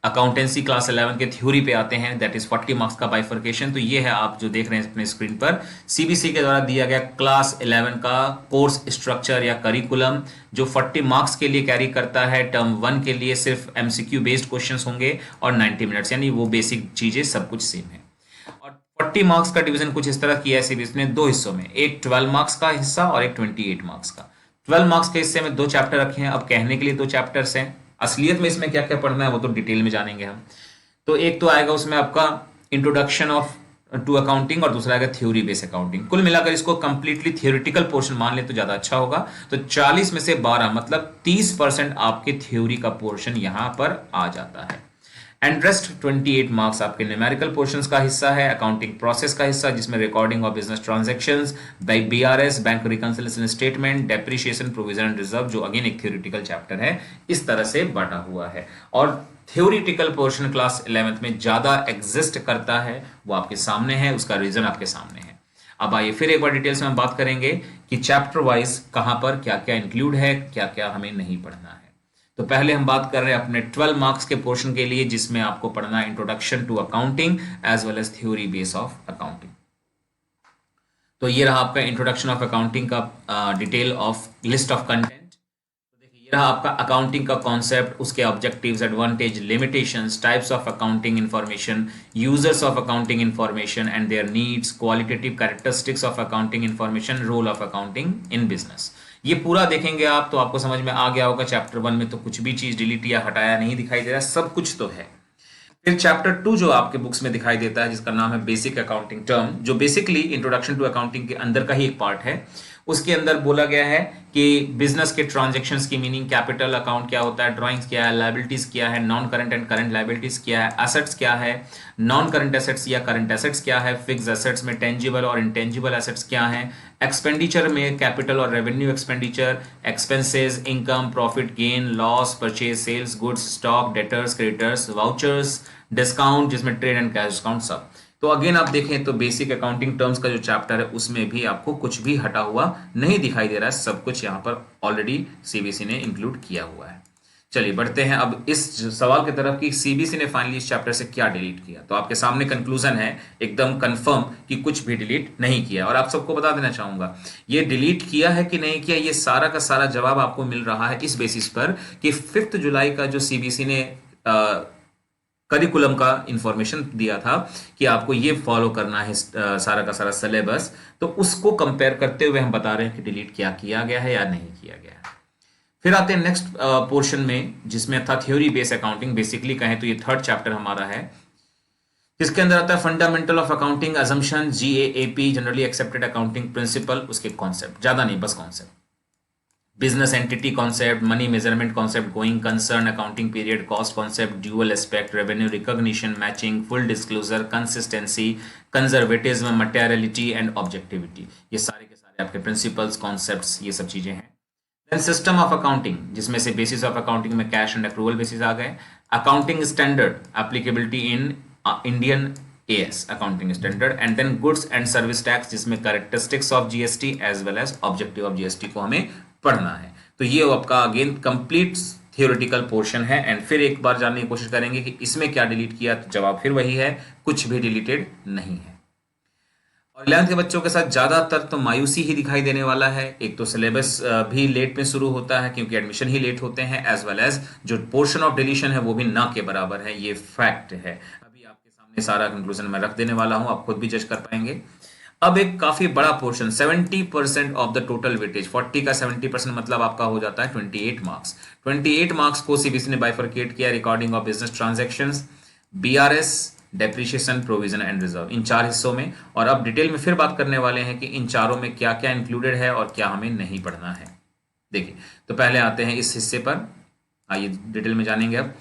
अकाउंटेंसी क्लास 11 के थ्योरी पे आते हैं, दैट इज 40 मार्क्स का बाइफर्केशन। तो ये है आप जो देख रहे हैं अपने स्क्रीन पर, सीबीएसई के द्वारा दिया गया क्लास 11 का कोर्स स्ट्रक्चर या करिकुलम, जो 40 मार्क्स के लिए कैरी करता है। टर्म 1 के लिए सिर्फ एमसीक्यू बेस्ड क्वेश्चंस होंगे और 90 मिनट्स, यानी वो बेसिक चीजें सब कुछ सेम है। और 40 मार्क्स का डिवीजन कुछ इस तरह किया है सीबीएसई ने 2 हिस्सों में, एक 12 मार्क्स का हिस्सा और एक 28 मार्क्स का। 12 मार्क्स के हिस्से में 2 चैप्टर रखे हैं, अब कहने के लिए 2 चैप्टर्स हैं, असलियत में इसमें क्या क्या पढ़ना है वो तो डिटेल में जानेंगे हम। तो एक तो आएगा उसमें आपका इंट्रोडक्शन ऑफ टू अकाउंटिंग, और दूसरा आएगा थ्योरी बेस्ड अकाउंटिंग। कुल मिलाकर इसको कंप्लीटली थियोरिटिकल पोर्शन मान ले तो ज्यादा अच्छा होगा। तो 40 में से 12 मतलब 30% आपके थ्योरी का पोर्शन यहां पर आ जाता है, एंड रेस्ट 28 मार्क्स आपके न्यूमेरिकल पोर्शंस का हिस्सा है, अकाउंटिंग प्रोसेस का हिस्सा, जिसमें recording of business transactions, BRS, bank reconciliation statement, depreciation, provision and reserve, जो अगेन एक थ्योरेटिकल चैप्टर है, इस तरह से बांटा हुआ है। और थ्योरेटिकल पोर्शन क्लास 11th में ज्यादा एग्जिस्ट करता है, वो आपके सामने है, उसका रीजन आपके सामने है। अब आइए फिर एक बार डिटेल्स में हम बात करेंगे कि चैप्टर वाइज कहां पर क्या क्या इंक्लूड है, क्या क्या हमें नहीं पढ़ना है। तो पहले हम बात कर रहे हैं अपने 12 मार्क्स के पोर्शन के लिए, जिसमें आपको पढ़ना है introduction to accounting as well as theory base of accounting. तो ये रहा आपका इंट्रोडक्शन ऑफ अकाउंटिंग का detail of list of content. तो देखिए ये रहा आपका अकाउंटिंग का कॉन्सेप्ट, उसके objectives, advantage, limitations, types of accounting information, users of accounting information and their needs, qualitative characteristics of accounting information, role of accounting in business. ये पूरा देखेंगे आप तो आपको समझ में आ गया होगा। चैप्टर 1 में तो कुछ भी चीज डिलीट या हटाया नहीं दिखाई दे रहा, सब कुछ तो है। फिर चैप्टर 2 जो आपके बुक्स में दिखाई देता है, जिसका नाम है बेसिक अकाउंटिंग टर्म, जो बेसिकली इंट्रोडक्शन टू अकाउंटिंग के अंदर का ही एक पार्ट है। उसके अंदर बोला गया है कि बिजनेस के ट्रांजैक्शंस की मीनिंग, कैपिटल अकाउंट क्या होता है, ड्राइंग्स क्या है, लायबिलिटीज क्या है, non current and current liabilities क्या है, एसेट्स क्या है, नॉन करंट एसेट्स या करंट एसेट्स क्या है, फिक्स एसेट्स में टेंजिबल और इंटेंजिबल एसेट्स क्या है, एक्सपेंडिचर में कैपिटल और revenue expenditure, expenses, income, profit, gain, loss, purchase, sales, goods, stock, debtors, creditors, vouchers, discount जिसमें ट्रेड एंड कैश डिस्काउंट, सब। तो अगेन आप देखें तो बेसिक अकाउंटिंग टर्म्स का जो चैप्टर है उसमें भी आपको कुछ भी हटा हुआ नहीं दिखाई दे रहा है, सब कुछ यहाँ पर ऑलरेडी सीबीएसई ने इंक्लूड किया हुआ है। चलिए बढ़ते हैं अब इस सवाल की तरफ कि सीबीएसई ने फाइनली इस चैप्टर से क्या डिलीट किया। तो आपके सामने कंक्लूजन है एकदम कंफर्म कि कुछ भी डिलीट नहीं किया। और आप सबको बता देना चाहूंगा ये डिलीट किया है कि नहीं किया, ये सारा का सारा जवाब आपको मिल रहा है इस बेसिस पर कि 5 जुलाई का जो सीबीएसई ने करिकुलम का इंफॉर्मेशन दिया था कि आपको ये फॉलो करना है सारा का सारा सिलेबस, तो उसको कंपेयर करते हुए हम बता रहे हैं कि डिलीट क्या किया गया है या नहीं किया गया है। फिर आते हैं नेक्स्ट पोर्शन में, जिसमें था थ्योरी बेस्ड अकाउंटिंग। बेसिकली कहें तो ये 3rd चैप्टर हमारा है, जिसके अंदर आता है fundamental of accounting, assumption, GAAP, generally accepted accounting principle, उसके कॉन्सेप्ट, ज्यादा नहीं बस concept, business entity concept, money measurement concept, going concern, accounting period, cost concept, dual aspect, revenue recognition, matching, full disclosure, consistency, conservatism, materiality and objectivity, ये सारे के सारे आपके principles, concepts, ये सब चीजें हैं। देन सिस्टम ऑफ अकाउंटिंग, जिसमें से बेसिस ऑफ अकाउंटिंग में कैश एंड एक्रूवल बेसिस आ गए, accounting standard, applicability in Indian AS accounting standard, and then goods and service tax, जिसमें characteristics of GST as well as objective of GST को हमें पढ़ना है। तो ये आपका अगेन कंप्लीट थियोरेटिकल पोर्शन है। एंड फिर एक बार जानने की कोशिश करेंगे कि इसमें क्या डिलीट किया, तो जवाब फिर वही है, कुछ भी डिलीटेड नहीं है। और 11th के बच्चों के साथ ज़्यादातर तो मायूसी ही दिखाई देने वाला है। एक तो सिलेबस भी लेट में शुरू होता है क्योंकि एडमिशन ही लेट होते हैं, एज वेल एज जो पोर्शन ऑफ डिलीशन है वो भी ना के बराबर है। ये फैक्ट है। अभी आपके सामने सारा कंक्लूजन मैं रख देने वाला हूँ, आप खुद भी जज कर पाएंगे। अब एक काफी बड़ा portion 70% of the total weightage, 40 का 70% मतलब आपका हो जाता है 28 मार्क्स। 28 मार्क्स को सीबीएसई ने बाइफरकेट किया recording of business transactions, BRS, depreciation, provision and reserve, इन 4 हिस्सों में। और अब डिटेल में फिर बात करने वाले हैं कि इन चारों में क्या क्या इंक्लूडेड है और क्या हमें नहीं पढ़ना है। देखिए, तो पहले आते हैं इस हिस्से पर, आइए डिटेल में जानेंगे। अब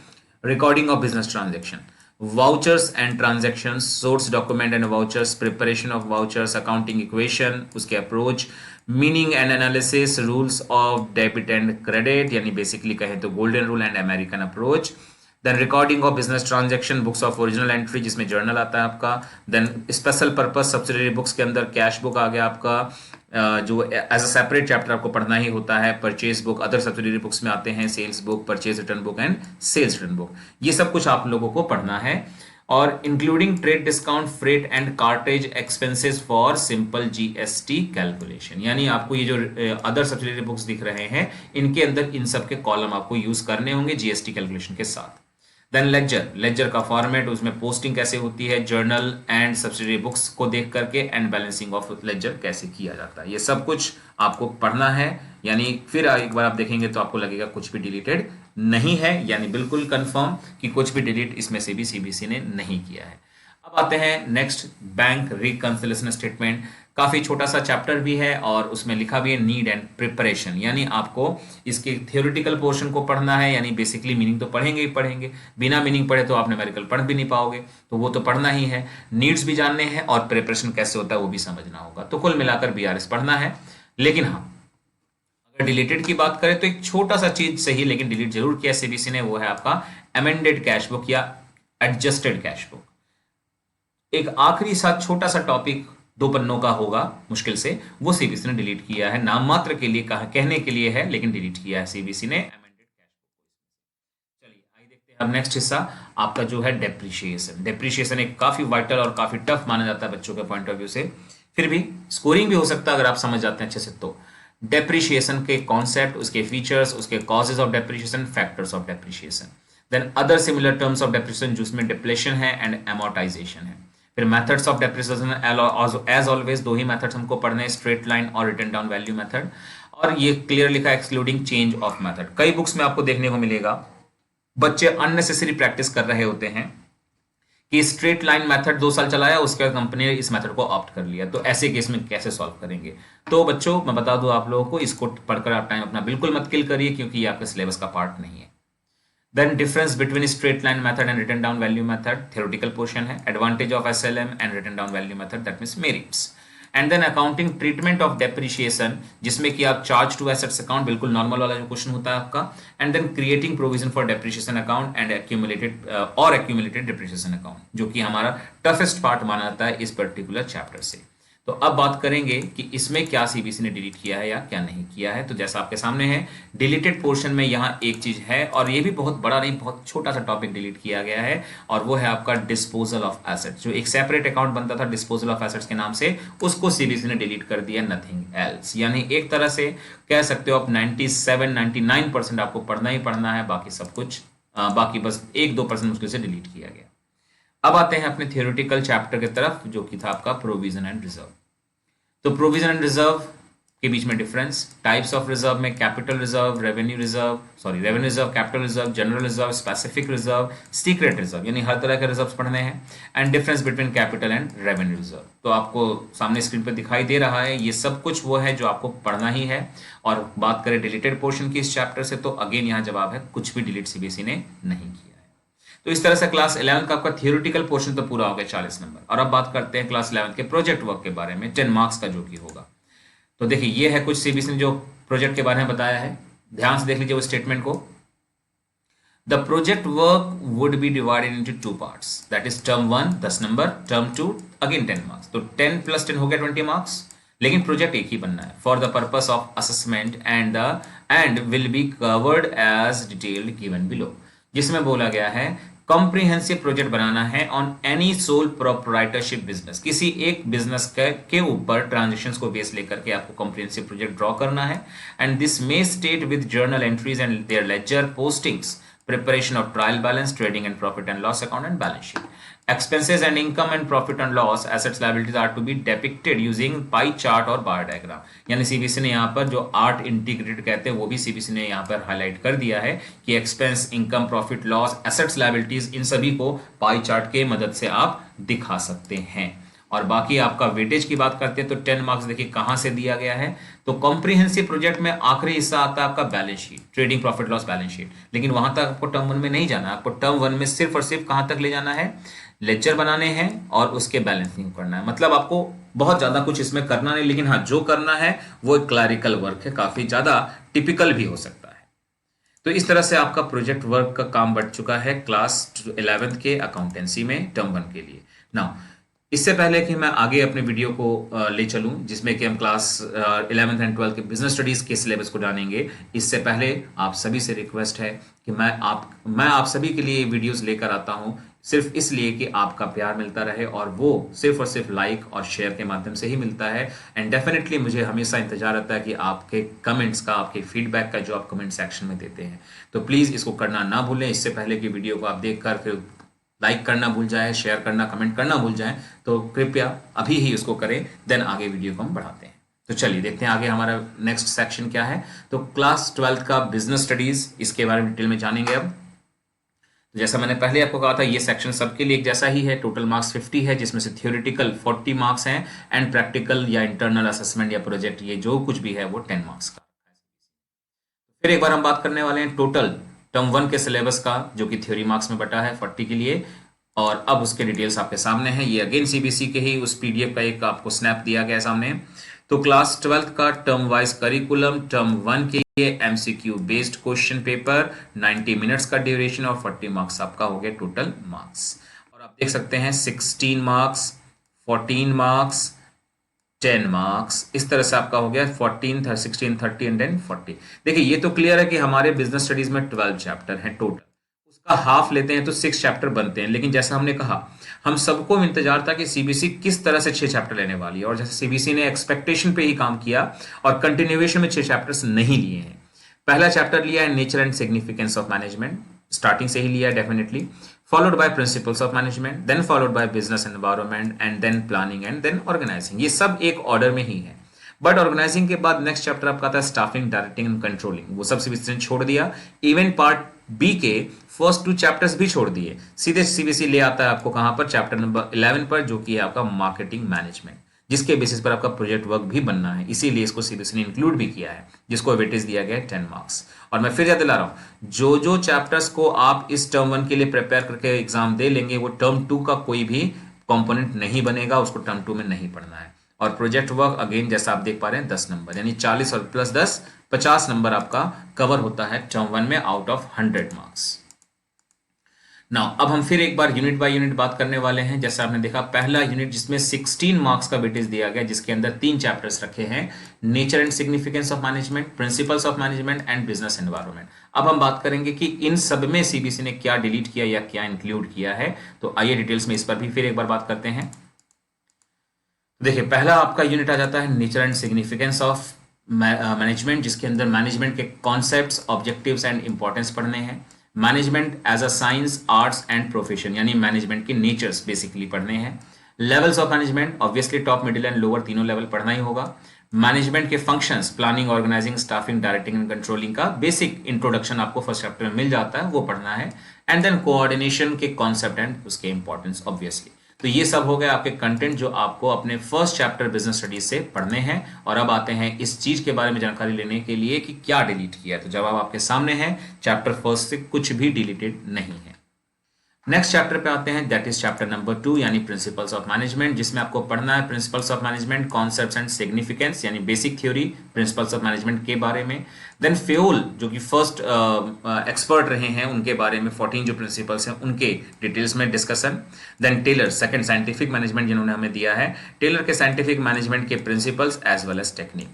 recording of business transaction, vouchers and transaction, source document and vouchers, preparation of vouchers, accounting equation, उसके approach, meaning and analysis, rules of debit and credit, यानी बेसिकली कहें तो golden rule and American approach. Then recording of business transaction, books of original entry जिसमें journal आता है आपका। देन special purpose subsidiary books के अंदर कैश बुक आ गया आपका, जो एज अ सेपरेट चैप्टर आपको पढ़ना ही होता है। Purchase book, other subsidiary books में आते हैं sales book, purchase return book and sales return book. ये सब कुछ आप लोगों को पढ़ना है। और including trade discount, freight and cartage expenses for simple GST calculation, यानी आपको ये जो अदर सब्सिडरी बुक्स दिख रहे हैं इनके अंदर इन सब के कॉलम आपको यूज करने होंगे जीएसटी कैलकुलेशन के साथ। देन लेक्चर, लेक्चर का फॉर्मेट, उसमें पोस्टिंग कैसे होती है, जर्नल एंड सब्सिडरी बुक्स को देख करके, एंड बैलेंसिंग ऑफ लेक्चर कैसे किया जाता है, ये सब कुछ आपको पढ़ना है। यानी फिर एक बार आप देखेंगे तो आपको लगेगा कुछ भी डिलीटेड नहीं है, यानी बिल्कुल कंफर्म कि कुछ भी डिलीट इसमें से भी सीबीएसई ने नहीं किया है। अब आते हैं नेक्स्ट, बैंक रिकंसिलिएशन स्टेटमेंट। काफी छोटा सा चैप्टर भी है और उसमें लिखा भी है नीड एंड प्रिपरेशन, यानी आपको इसके थियोरिटिकल पोर्शन को पढ़ना है, यानी बेसिकली मीनिंग तो पढ़ेंगे ही पढ़ेंगे, बिना मीनिंग पढ़े तो आप न्यूमेरिकल पढ़ भी नहीं पाओगे, तो वो तो पढ़ना ही है। नीड्स भी जानने हैं और प्रिपरेशन कैसे होता है वो भी समझना होगा। तो कुल मिलाकर बीआरएस पढ़ना है। लेकिन हाँ, अगर डिलीटेड की बात करें तो एक छोटा सा चीज सही लेकिन डिलीट जरूर किया सीबीएसई ने, वो है आपका अमेंडेड कैश बुक या एडजस्टेड कैश बुक। एक आखिरी सा छोटा सा टॉपिक 2 पन्नों का होगा मुश्किल से, वो सीबीएसई ने डिलीट किया है, नाम मात्र के लिए कहा, कहने के लिए है लेकिन डिलीट किया है सीबीएसई ने अमेंडेड कैश बुक। चलिए आइए देखते हैं अब नेक्स्ट हिस्सा आपका जो है डेप्रिशिएशन। डेप्रिशिएशन एक काफी वाइटल और काफी टफ माना जाता है बच्चों के पॉइंट ऑफ व्यू से, फिर भी स्कोरिंग भी हो सकता है अगर आप समझ जाते हैं अच्छे से। तो डेप्रिशिएशन के कॉन्सेप्ट, उसके फीचर्स, उसके causes of depreciation, factors of depreciation, then other similar terms of depreciation जिसमें डिप्लेशन है एंड एमोर्टाइजेशन है। फिर methods of depreciation, as always 2 ही मेथड्स हमको पढ़ने हैं, स्ट्रेट लाइन और रिटन डाउन वैल्यू मेथड। और ये क्लियर लिखा है एक्सक्लूडिंग चेंज ऑफ मेथड। कई बुक्स में आपको देखने को मिलेगा बच्चे अननेसेसरी प्रैक्टिस कर रहे होते हैं कि स्ट्रेट लाइन मेथड 2 साल चलाया, उसके बाद कंपनी ने इस मेथड को ऑप्ट कर लिया, तो ऐसे केस में कैसे सॉल्व करेंगे। तो बच्चों मैं बता दूं आप लोगों को, इसको पढ़कर आप टाइम अपना बिल्कुल मत किल करिए क्योंकि ये आपके सिलेबस का पार्ट नहीं है। Then difference between straight line method and written down value method, theoretical portion है। Advantage of SLM and written down value method, that means merits. And then accounting treatment of depreciation, जिसमें कि आप charge to assets account, बिल्कुल normal वाला जो question होता है आपका। And then creating provision for depreciation account and accumulated depreciation account, जो कि हमारा toughest part माना जाता है इस पर्टिकुलर चैप्टर से। तो अब बात करेंगे कि इसमें क्या सीबीएसई ने डिलीट किया है या क्या नहीं किया है। तो जैसा आपके सामने है, डिलीटेड पोर्शन में यहाँ एक चीज है और ये भी बहुत बड़ा नहीं, बहुत छोटा सा टॉपिक डिलीट किया गया है, और वो है आपका डिस्पोजल ऑफ एसेट्स। जो एक सेपरेट अकाउंट बनता था डिस्पोजल ऑफ एसेट्स के नाम से, उसको सीबीएसई ने डिलीट कर दिया, नथिंग एल्स। यानी एक तरह से कह सकते हो आप 97-99% आपको पढ़ना ही पढ़ना है, बाकी सब कुछ बाकी बस 1-2% मुश्किल से डिलीट किया गया। अब आते हैं अपने थियोरेटिकल चैप्टर की तरफ, जो कि था आपका प्रोविजन एंड रिजर्व। तो प्रोविजन एंड रिजर्व के बीच में डिफरेंस, टाइप्स ऑफ रिजर्व में capital reserve, revenue reserve, capital reserve, general reserve, specific reserve, secret reserve, यानी हर तरह के रिजर्व पढ़ने हैं। And difference between capital and revenue reserve, तो आपको सामने स्क्रीन पर दिखाई दे रहा है। ये सब कुछ वो है जो आपको पढ़ना ही है। और बात करें डिलीटेड पोर्शन की इस चैप्टर से, तो अगेन यहाँ जवाब है कुछ भी डिलीट सीबीएसई ने नहीं किया। तो इस तरह से क्लास 11 का आपका थियोरेटिकल पोर्शन तो पूरा हो गया 40 नंबर। और अब बात करते हैं क्लास 11 के प्रोजेक्ट वर्क के बारे में, 10 मार्क्स का जो कि होगा। तो देखिए ये है कुछ सीबीएसई ने जो प्रोजेक्ट के बारे में बताया है, ध्यान से देख लीजिए वो स्टेटमेंट को। The project work would be divided into 2 parts, that is term 1 10 number, term 2 again 10 marks. तो 10 + 10 हो गया 20 मार्क्स, लेकिन प्रोजेक्ट एक ही बनना है for the purpose of assessment and will be covered as detailed given below, जिसमें बोला गया है कॉम्प्रिहेंसिव प्रोजेक्ट बनाना है on any sole proprietorship business, किसी एक बिजनेस के ऊपर ट्रांजेक्शन्स को बेस लेकर के आपको कॉम्प्रिहेंसिव प्रोजेक्ट ड्रॉ करना है। And this may state with journal entries and their ledger postings, preparation of trial balance, trading and profit and loss account and balance sheet. Expenses and income and profit and loss, assets liabilities are to be depicted using pie chart और bar diagram। यानी CBC ने यहाँ पर जो art integrated कहते हैं वो भी सीबीसी ने यहाँ पर हाईलाइट कर दिया है कि expense, income, profit, loss, assets, liabilities, इन सभी को पाई चार्ट के मदद से आप दिखा सकते हैं। और बाकी आपका वेटेज की बात करते हैं तो 10 मार्क्स देखिए कहां से दिया गया है। तो कॉम्प्रिहेंसिव प्रोजेक्ट में आखिरी हिस्सा आता है आपका balance sheet, trading profit loss balance sheet. लेकिन वहां तक आपको टर्म 1 में नहीं जाना, आपको टर्म 1 में सिर्फ और सिर्फ कहां तक ले जाना है, लेक्चर बनाने हैं और उसके बैलेंसिंग करना है। मतलब आपको बहुत ज्यादा कुछ इसमें करना नहीं, लेकिन हाँ जो करना है वो एक क्लरिकल वर्क है, काफी ज्यादा टिपिकल भी हो सकता है। तो इस तरह से आपका प्रोजेक्ट वर्क का काम बढ़ चुका है क्लास 11th के अकाउंटेंसी में टर्म 1 के लिए। नाउ इससे पहले कि मैं आगे अपने वीडियो को ले चलूं जिसमें कि हम क्लास 11th एंड 12th के बिजनेस स्टडीज के सिलेबस को जानेंगे, इससे पहले आप सभी से रिक्वेस्ट है कि मैं आप सभी के लिए वीडियोस लेकर आता हूं सिर्फ इसलिए कि आपका प्यार मिलता रहे, और वो सिर्फ और सिर्फ लाइक और शेयर के माध्यम से ही मिलता है। एंड डेफिनेटली मुझे हमेशा इंतजार रहता है कि आपके कमेंट्स का, आपके फीडबैक का जो आप कमेंट सेक्शन में देते हैं। तो प्लीज़ इसको करना ना भूलें। इससे पहले कि वीडियो को आप देखकर फिर लाइक करना भूल जाए, शेयर करना, कमेंट करना भूल जाए, तो कृपया अभी ही उसको करें, देन आगे वीडियो को हम बढ़ाते हैं। तो चलिए देखते हैं आगे हमारा नेक्स्ट सेक्शन क्या है। तो क्लास 12th का बिजनेस स्टडीज, इसके बारे में डिटेल में जानेंगे अब। तो जैसा मैंने पहले आपको कहा था, ये सेक्शन सबके लिए एक जैसा ही है। टोटल मार्क्स 50 है, जिसमें से थियोरिटिकल 40 मार्क्स हैं एंड प्रैक्टिकल या इंटरनल असेसमेंट या प्रोजेक्ट, ये जो कुछ भी है वो 10 मार्क्स का। फिर एक बार हम बात करने वाले हैं टोटल टर्म 1 के सिलेबस का, जो कि थ्योरी मार्क्स में बटा है 40 के लिए। और अब उसके डिटेल्स आपके सामने हैं। ये अगेन सीबीसी के ही उस पीडीएफ का एक आपको स्नैप दिया गया है सामने। तो क्लास 12th का टर्म वाइज करिकुलम, टर्म 1 के लिए MCQ based question paper, 90 minutes का ड्यूरेशन और 40 मार्क्स आपका हो गया टोटल मार्क्स। और आप देख सकते हैं 16 मार्क्स, 14 मार्क्स, 10 मार्क्स, इस तरह से आपका हो गया 14, 16, 30 एंड देन 40। देखिए ये तो क्लियर है कि हमारे बिजनेस स्टडीज में 12 चैप्टर हैं टोटल, उसका हाफ लेते हैं तो 6 चैप्टर बनते हैं। लेकिन जैसा हमने कहा, हम सबको इंतजार था कि सीबीसी किस तरह से 6 चैप्टर लेने वाली है, और जैसे सीबीसी ने एक्सपेक्टेशन पे ही काम किया और कंटिन्यूएशन में 6 चैप्टर्स नहीं लिए हैं। पहला चैप्टर लिया है nature and significance of management, starting से ही लिया है definitely, followed by principles of management, then followed by business environment and then planning and then organizing। ये सब एक ऑर्डर में ही है। बट ऑर्गेनाइजिंग के बाद नेक्स्ट चैप्टर आपका आता है स्टाफिंग, डायरेक्टिंग एंड कंट्रोलिंग। वो सब सीबीसी ने छोड़ दिया। इवन पार्ट बी के फर्स्ट 2 चैप्टर्स भी छोड़ दिए। सीधे सीबीसी ले आता है आपको कहां पर, चैप्टर नंबर 11 पर, जो कि है आपका मार्केटिंग मैनेजमेंट, जिसके बेसिस पर आपका प्रोजेक्ट वर्क भी बनना है। इसीलिए इसको सीबीसी ने इंक्लूड भी किया है, जिसको वेटेज दिया गया है 10 मार्क्स। और मैं फिर याद दिला रहा हूं, जो जो चैप्टर्स को आप इस टर्म 1 के लिए प्रिपेयर करके एग्जाम दे लेंगे, वो टर्म 2 का कोई भी कंपोनेंट नहीं बनेगा, उसको टर्म 2 में नहीं पढ़ना है। और प्रोजेक्ट वर्क अगेन जैसा आप देख पा रहे हैं 10 नंबर, यानी 40 और प्लस 10 50 नंबर आपका कवर होता है टर्म 1 में आउट ऑफ 100 मार्क्स। नाउ अब हम फिर एक बार यूनिट बाय यूनिट बात करने वाले हैं। जैसा आपने देखा, पहला यूनिट जिसमें 16 मार्क्स का वेटेज दिया गया, जिसके अंदर 3 चैप्टर्स रखे हैं, nature and significance of management, principles of management and business environment. अब हम बात करेंगे कि इन सब में सीबीसी ने क्या डिलीट किया या क्या इंक्लूड किया है। तो आइए डिटेल्स में इस पर भी फिर एक बार बात करते हैं। देखिए पहला आपका यूनिट आ जाता है nature and significance of management, जिसके अंदर मैनेजमेंट के कॉन्सेप्ट्स, ऑब्जेक्टिव्स एंड इंपॉर्टेंस पढ़ने हैं। Management as a science, arts and profession, यानी मैनेजमेंट के नेचर्स बेसिकली पढ़ने हैं। Levels of management, obviously top, middle and lower तीनों लेवल पढ़ना ही होगा। मैनेजमेंट के functions, planning, organizing, staffing, directing and controlling का बेसिक इंट्रोडक्शन आपको फर्स्ट चैप्टर में मिल जाता है, वो पढ़ना है। एंड देन कोऑर्डिनेशन के कॉन्सेप्ट एंड उसके इंपॉर्टेंस ऑब्वियसली। तो ये सब हो गए आपके कंटेंट जो आपको अपने फर्स्ट चैप्टर बिजनेस स्टडीज से पढ़ने हैं। और अब आते हैं इस चीज के बारे में जानकारी लेने के लिए कि क्या डिलीट किया है। तो जवाब आपके सामने है, चैप्टर फर्स्ट से कुछ भी डिलीटेड नहीं है। नेक्स्ट चैप्टर पे आते हैं, दैट इज चैप्टर नंबर 2 यानी प्रिंसिपल्स ऑफ मैनेजमेंट, जिसमें आपको पढ़ना है principles of management, concepts and significance, यानी basic theory principles of management के बारे में। देन फ्यूल, जो कि फर्स्ट एक्सपर्ट रहे हैं, उनके बारे में 14 जो प्रिंसिपल्स हैं उनके डिटेल्स में discussion. Then Taylor, second scientific management जिन्होंने हमें दिया है, टेलर के साइंटिफिक मैनेजमेंट के principles as well as technique.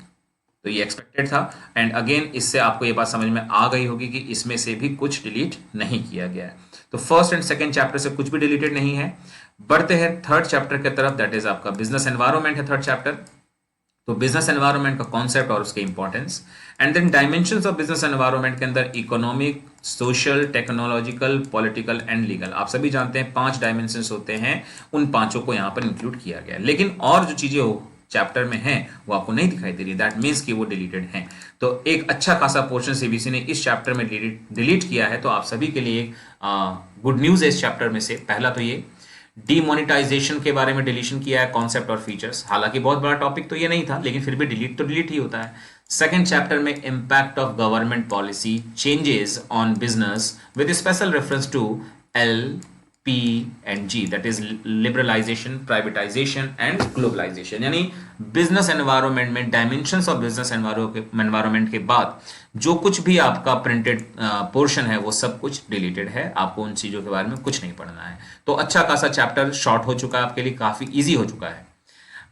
तो ये एक्सपेक्टेड था। एंड अगेन इससे आपको ये बात समझ में आ गई होगी कि इसमें से भी कुछ डिलीट नहीं किया गया है। तो फर्स्ट एंड सेकंड चैप्टर से कुछ भी डिलीटेड नहीं है। बढ़ते हैं थर्ड चैप्टर की तरफ, दैट इज आपका बिजनेस एनवायरनमेंट है थर्ड चैप्टर। तो बिजनेस एनवायरनमेंट का कॉन्सेप्ट और उसके importance, and then dimensions of business environment के अंदर economic, social, technological, political and legal. आप सभी जानते हैं 5 डायमेंशंस होते हैं, उन पांचों को यहाँ पर इंक्लूड किया गया है। लेकिन और जो चीजें हो चैप्टर में हैं वो आपको नहीं दिखाई दे रही, दैट मीन्स कि वो डिलीटेड हैं। तो एक अच्छा खासा पोर्शन सीबीसी ने इस चैप्टर में डिलीट किया है। तो आप सभी के लिए एक गुड न्यूज है इस चैप्टर में से। पहला तो ये डीमोनेटाइजेशन के बारे में डिलीशन किया है, कॉन्सेप्ट और फीचर्स। हालांकि बहुत बड़ा टॉपिक तो ये नहीं था, लेकिन फिर भी डिलीट तो डिलीट ही होता है। सेकंड चैप्टर में impact of government policy changes on business with special reference to LPG, that is liberalization, privatization and globalization। यानी बिजनेस एनवायरनमेंट में डायमेंशंस ऑफ बिजनेस एनवायरनमेंट के बाद जो कुछ भी आपका प्रिंटेड पोर्शन है वो सब कुछ डिलीटेड है, आपको उन चीजों के बारे में कुछ नहीं पढ़ना है। तो अच्छा खासा चैप्टर शॉर्ट हो चुका है, आपके लिए काफी इजी हो चुका है।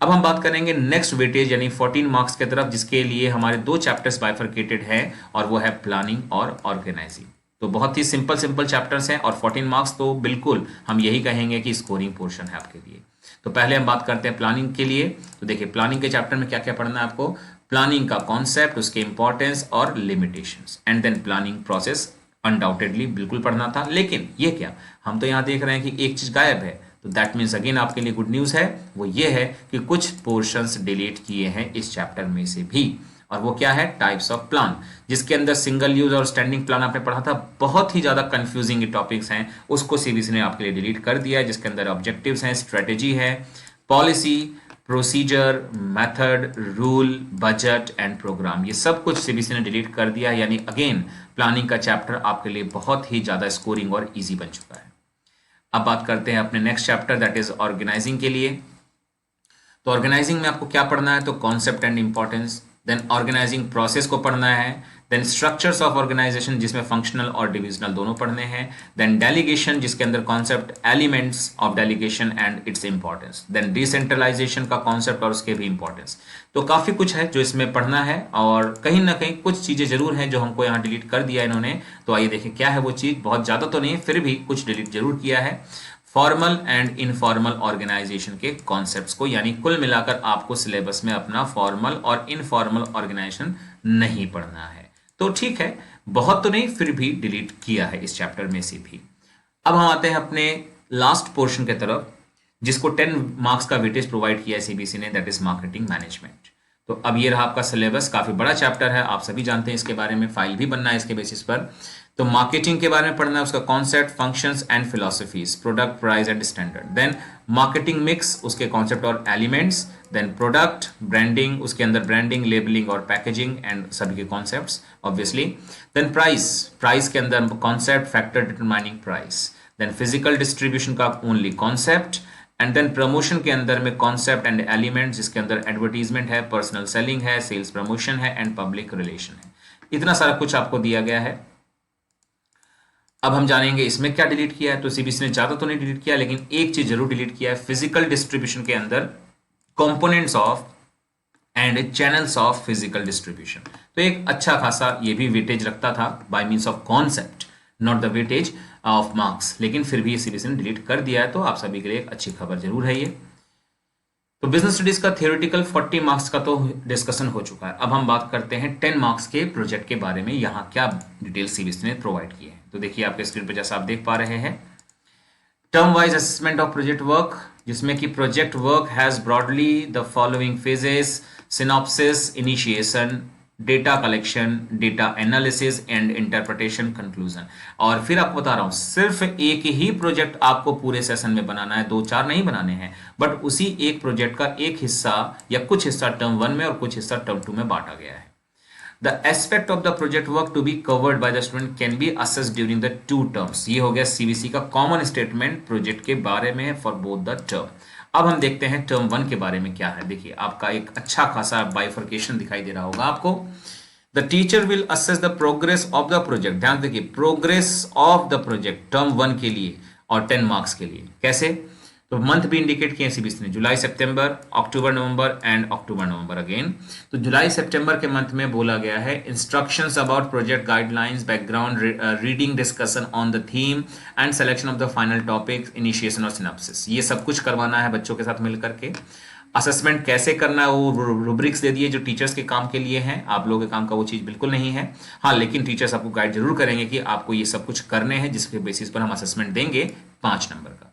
अब हम बात करेंगे नेक्स्ट वेटेज यानी 14 मार्क्स की तरफ, जिसके लिए हमारे 2 चैप्टर्स बाइफरकेटेड है और वो है प्लानिंग और ऑर्गेनाइजिंग। तो बहुत ही सिंपल चैप्टर्स हैं और 14 मार्क्स तो बिल्कुल हम यही कहेंगे कि स्कोरिंग पोर्शन है आपके लिए। तो पहले हम बात करते हैं प्लानिंग के लिए। तो देखिए प्लानिंग के चैप्टर में क्या क्या पढ़ना है आपको, प्लानिंग का कॉन्सेप्ट, उसके इंपॉर्टेंस और limitations, and then planning process undoubtedly बिल्कुल पढ़ना था। लेकिन ये क्या, हम तो यहाँ देख रहे हैं कि एक चीज गायब है। तो दैट मीन्स अगेन आपके लिए गुड न्यूज है, वो ये है कि कुछ पोर्शंस डिलीट किए हैं इस चैप्टर में से भी। और वो क्या है, टाइप्स ऑफ प्लान, जिसके अंदर सिंगल यूज और स्टैंडिंग प्लान आपने पढ़ा था। बहुत ही ज्यादा कंफ्यूजिंग टॉपिक्स हैं, उसको सीबीसी ने आपके लिए डिलीट कर दिया है, जिसके अंदर ऑब्जेक्टिव्स हैं, स्ट्रेटेजी है, policy, procedure, method, rule, budget and programme, ये सब कुछ सीबीसी ने डिलीट कर दिया। यानी अगेन प्लानिंग का चैप्टर आपके लिए बहुत ही ज्यादा स्कोरिंग और इजी बन चुका है। अब बात करते हैं अपने next chapter that is organizing के लिए। तो ऑर्गेनाइजिंग में आपको क्या पढ़ना है, तो concept and importance, then organizing process को पढ़ना है, देन स्ट्रक्चर्स ऑफ ऑर्गेनाइजेशन जिसमें फंक्शनल और डिविजनल दोनों पढ़ने हैं, देन डेलीगेशन जिसके अंदर concept, elements of delegation and its importance, then decentralization का कॉन्सेप्ट और उसके भी इंपॉर्टेंस। तो काफी कुछ है जो इसमें पढ़ना है और कहीं ना कहीं कुछ चीजें जरूर हैं जो हमको यहाँ डिलीट कर दिया इन्होंने। तो आइए देखें क्या है वो चीज, बहुत ज्यादा तो नहीं फिर भी कुछ डिलीट जरूर किया है। फॉर्मल एंड इनफॉर्मल ऑर्गेनाइजेशन के कॉन्सेप्ट्स को, यानी कुल मिलाकर आपको सिलेबस में अपना फॉर्मल और इनफॉर्मल ऑर्गेनाइजेशन नहीं पढ़ना है। तो ठीक है, बहुत तो नहीं फिर भी डिलीट किया है इस चैप्टर में से भी। अब हम आते हैं अपने लास्ट पोर्शन की तरफ, जिसको 10 मार्क्स का वेटेज प्रोवाइड किया है सीबीसी ने, दैट इज मार्केटिंग मैनेजमेंट। तो अब ये रहा आपका सिलेबस, काफी बड़ा चैप्टर है, आप सभी जानते हैं इसके बारे में, फाइल भी बनना है इसके बेसिस पर। तो मार्केटिंग के बारे में पढ़ना है, उसका concept, functions and philosophies, product, price and standard, then marketing mix, उसके कॉन्सेप्ट और एलिमेंट्स, देन प्रोडक्ट, ब्रांडिंग, उसके अंदर ब्रांडिंग, लेबलिंग और पैकेजिंग एंड सभी के concepts obviously, then price, price के अंदर concept, factor determining price, then physical distribution का only concept, and then promotion के अंदर में कॉन्सेप्ट एंड एलिमेंट, जिसके अंदर एडवर्टीजमेंट है, पर्सनल सेलिंग है, सेल्स प्रमोशन है एंड पब्लिक रिलेशन है। इतना सारा कुछ आपको दिया गया है। अब हम जानेंगे इसमें क्या डिलीट किया है। तो सीबीसी ने ज्यादा तो नहीं डिलीट किया, लेकिन एक चीज जरूर डिलीट किया है, फिजिकल डिस्ट्रीब्यूशन के अंदर components of and channels of physical distribution. तो एक अच्छा खासा ये भी वेटेज रखता था by means of concept, not the weightage of marks, लेकिन फिर भी सीबीसी ने डिलीट कर दिया है। तो आप सभी के लिए एक अच्छी खबर जरूर है ये। तो बिजनेस स्टडीज का थियोरेटिकल 40 मार्क्स का तो डिस्कशन हो चुका है। अब हम बात करते हैं 10 मार्क्स के प्रोजेक्ट के बारे में, यहाँ क्या डिटेल सीबीसी ने प्रोवाइड किए हैं। तो देखिए आपके स्क्रीन पर जैसा आप देख पा रहे हैं, term wise assessment of project work, जिसमें कि project work has broadly the following phases, synopsis, initiation, data collection, data analysis and interpretation, conclusion. और फिर आपको बता रहा हूं, सिर्फ एक ही प्रोजेक्ट आपको पूरे सेशन में बनाना है, 2-4 नहीं बनाने हैं, बट उसी एक प्रोजेक्ट का एक हिस्सा या कुछ हिस्सा टर्म 1 में और कुछ हिस्सा टर्म 2 में बांटा गया है। The aspect of the project work to be covered by the student can be assessed during the 2 terms। ये हो गया सीबीसी का कॉमन स्टेटमेंट प्रोजेक्ट के बारे में फॉर बोथ द टर्म। अब हम देखते हैं टर्म 1 के बारे में क्या है। देखिए आपका एक अच्छा खासा बाइफर्केशन दिखाई दे रहा होगा आपको। The teacher will assess the progress of the project, ध्यान देखिए progress of the project term 1 के लिए और 10 मार्क्स के लिए कैसे। तो मंथ भी इंडिकेट किए सीबीएसई ने, जुलाई सितंबर, अक्टूबर नवंबर एंड अक्टूबर नवंबर अगेन। तो जुलाई सितंबर के मंथ में बोला गया है instructions about project guidelines, background reading, discussion on the theme and selection of the final topic, initiation और सिनॉप्सिस, ये सब कुछ करवाना है बच्चों के साथ मिल करके। असेसमेंट कैसे करना है वो रूब्रिक्स दे दिए जो टीचर्स के काम के लिए हैं, आप लोगों के काम का वो चीज़ बिल्कुल नहीं है। हाँ, लेकिन टीचर्स आपको गाइड जरूर करेंगे कि आपको ये सब कुछ करने हैं, जिसके बेसिस पर हम असेसमेंट देंगे 5 नंबर का।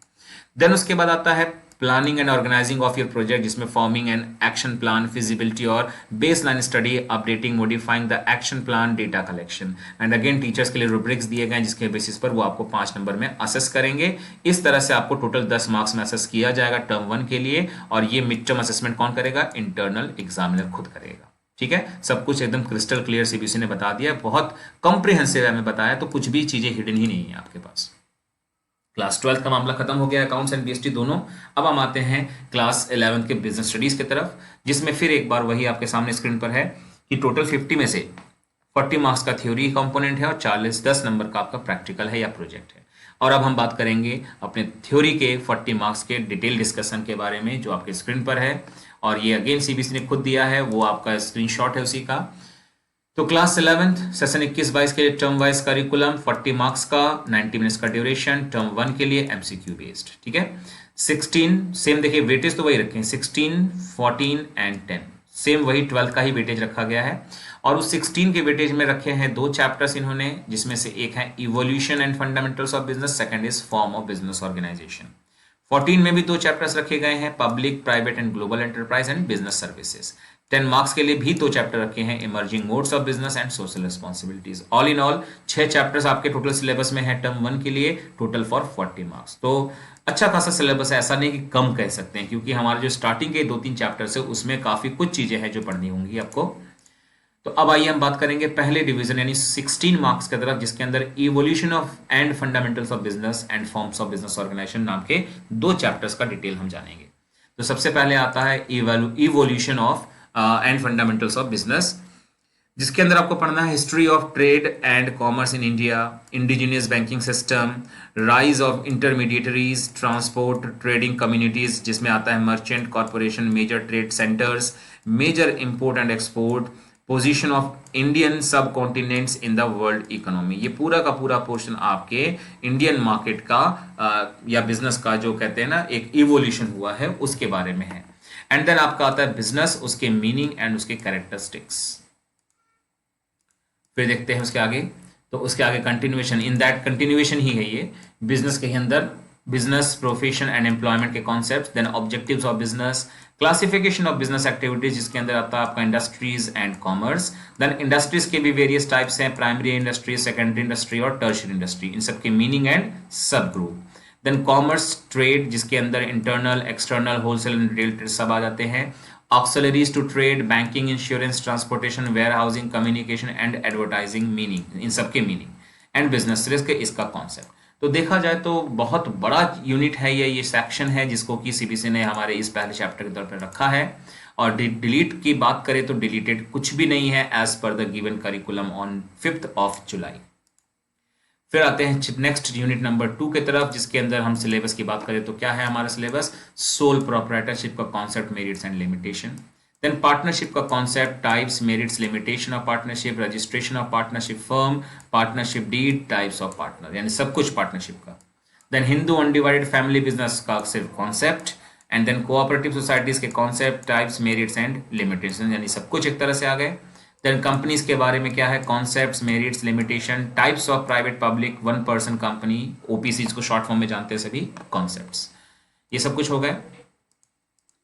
देन उसके बाद आता है planning and organising of your project, जिसमें forming and action plan, feasibility और baseline study, updating, modifying the action plan, data collection and again teachers के लिए रूब्रिक्स दिए गए जिसके बेसिस पर वो आपको 5 नंबर में असेस करेंगे। इस तरह से आपको टोटल 10 मार्क्स में असेस किया जाएगा टर्म 1 के लिए, और ये मिड टर्म असेसमेंट कौन करेगा? इंटरनल एग्जामिनर खुद करेगा। ठीक है, सब कुछ एकदम क्रिस्टल क्लियर सीबीएसई ने बता दिया, बहुत कॉम्प्रिहेंसिव हमें बताया, तो कुछ भी चीजें हिडन ही नहीं है आपके पास। क्लास 12 का मामला खत्म हो गया, अकाउंट्स एंड बीएसटी दोनों। अब हम आते हैं क्लास 11 के बिजनेस स्टडीज की तरफ, जिसमें फिर एक बार वही आपके सामने स्क्रीन पर है कि टोटल 50 में से 40 मार्क्स का थ्योरी कंपोनेंट है और 10 नंबर का आपका प्रैक्टिकल है या प्रोजेक्ट है। और अब हम बात करेंगे अपने थ्योरी के 40 मार्क्स के डिटेल डिस्कशन के बारे में, जो आपके स्क्रीन पर है, और ये अगेन सीबीएसई ने खुद दिया है, वो आपका स्क्रीनशॉट है उसी का। तो क्लास 11 सेशन 21-22 के लिए टर्म वाइज करिकुलम 40 मार्क्स का, 90 मिनट्स का ड्यूरेशन, टर्म 1 के लिए एमसीक्यू बेस्ड। ठीक है, 16 सेम, देखिए वेटेज तो वही रखे हैं, 16, 14 एंड 10 सेम वही 12 का ही वेटेज रखा गया है। और उस 16 के वेटेज में रखे हैं 2 चैप्टर्स इन्होंने, जिसमें से एक है evolution and fundamentals of business, second is form of business organization. 14 में भी 2 चैप्टर्स रखे गए हैं, public, private and global enterprise and business services. 10 marks के लिए भी 2 चैप्टर रखे हैं, emerging modes of business and social responsibilities. All in all 6 chapters आपके टोटल सिलेबस में है टर्म 1 के लिए, टोटल फॉर 40 मार्क्स। तो अच्छा खासा सिलेबस है, ऐसा नहीं कि कम कह सकते हैं, क्योंकि हमारे जो स्टार्टिंग के 2-3 चैप्टर्स है उसमें काफी कुछ चीजें हैं जो पढ़नी होंगी आपको। तो अब आइए हम बात करेंगे पहले डिवीजन यानी 16 मार्क्स की तरफ, जिसके अंदर evolution of and fundamentals of business and forms of business organization नाम के 2 चैप्टर्स का डिटेल हम जानेंगे। तो सबसे पहले आता है evolution of and fundamentals of business, जिसके अंदर आपको पढ़ना है history of trade and commerce in India, indigenous banking system, rise of intermediaries, transport, trading communities, जिसमें आता है merchant corporation, major trade centres, major import and export, position of Indian subcontinents in the world economy. ये पूरा का पूरा portion आपके Indian market का या बिजनेस का जो कहते हैं ना एक इवोल्यूशन हुआ है उसके बारे में है। एंड देन आपका आता है बिजनेस, उसके मीनिंग एंड उसके कैरेक्टरिस्टिक्स। फिर देखते हैं उसके आगे, तो उसके आगे कंटिन्यूएशन, इन दैट कंटिन्यूएशन ही है ये बिजनेस के अंदर, बिजनेस, प्रोफेशन एंड एम्प्लॉयमेंट के concepts, then objectives of business, classification of business activities, जिसके अंदर आता है आपका industries and commerce. Then industries के भी वेरियस टाइप्स हैं, प्राइमरी इंडस्ट्री, सेकेंडरी इंडस्ट्री और टर्शियरी इंडस्ट्री, इन सबके meaning and sub group. Then commerce, trade, जिसके अंदर internal, external, wholesale and retail trade सब आ जाते हैं। Auxiliaries to trade, banking, insurance, transportation, warehousing, communication and advertising, meaning, इन सबके मीनिंग एंड बिजनेस रिस्क, इसका कॉन्सेप्ट। तो देखा जाए तो बहुत बड़ा यूनिट है ये सेक्शन है, जिसको कि सीबीएसई ने हमारे इस पहले चैप्टर के तौर पर रखा है। और डिलीट की बात करें तो डिलीटेड कुछ भी नहीं है as per the given curriculum on 5 July. फिर आते हैं नेक्स्ट यूनिट नंबर 2 की तरफ, जिसके अंदर हम सिलेबस की बात करें तो क्या है हमारा सिलेबस, सोल प्रोप्राइटरशिप का concept, merits and limitation. Then partnership का concept, types, merits, limitation of partnership, registration of partnership firm, partnership deed, types of partner, यानी सब कुछ पार्टनरशिप का। Then Hindu undivided family business का सिर्फ concept, and then cooperative societies के concept, types, merits and limitation, यानी सब कुछ एक तरह से आ गए। देन कंपनीज के बारे में क्या है, concepts, merits, limitation, types of private, public, 1 person company, OPC को शॉर्ट फॉर्म में जानते हैं सभी, कॉन्सेप्ट्स, ये सब कुछ हो गए।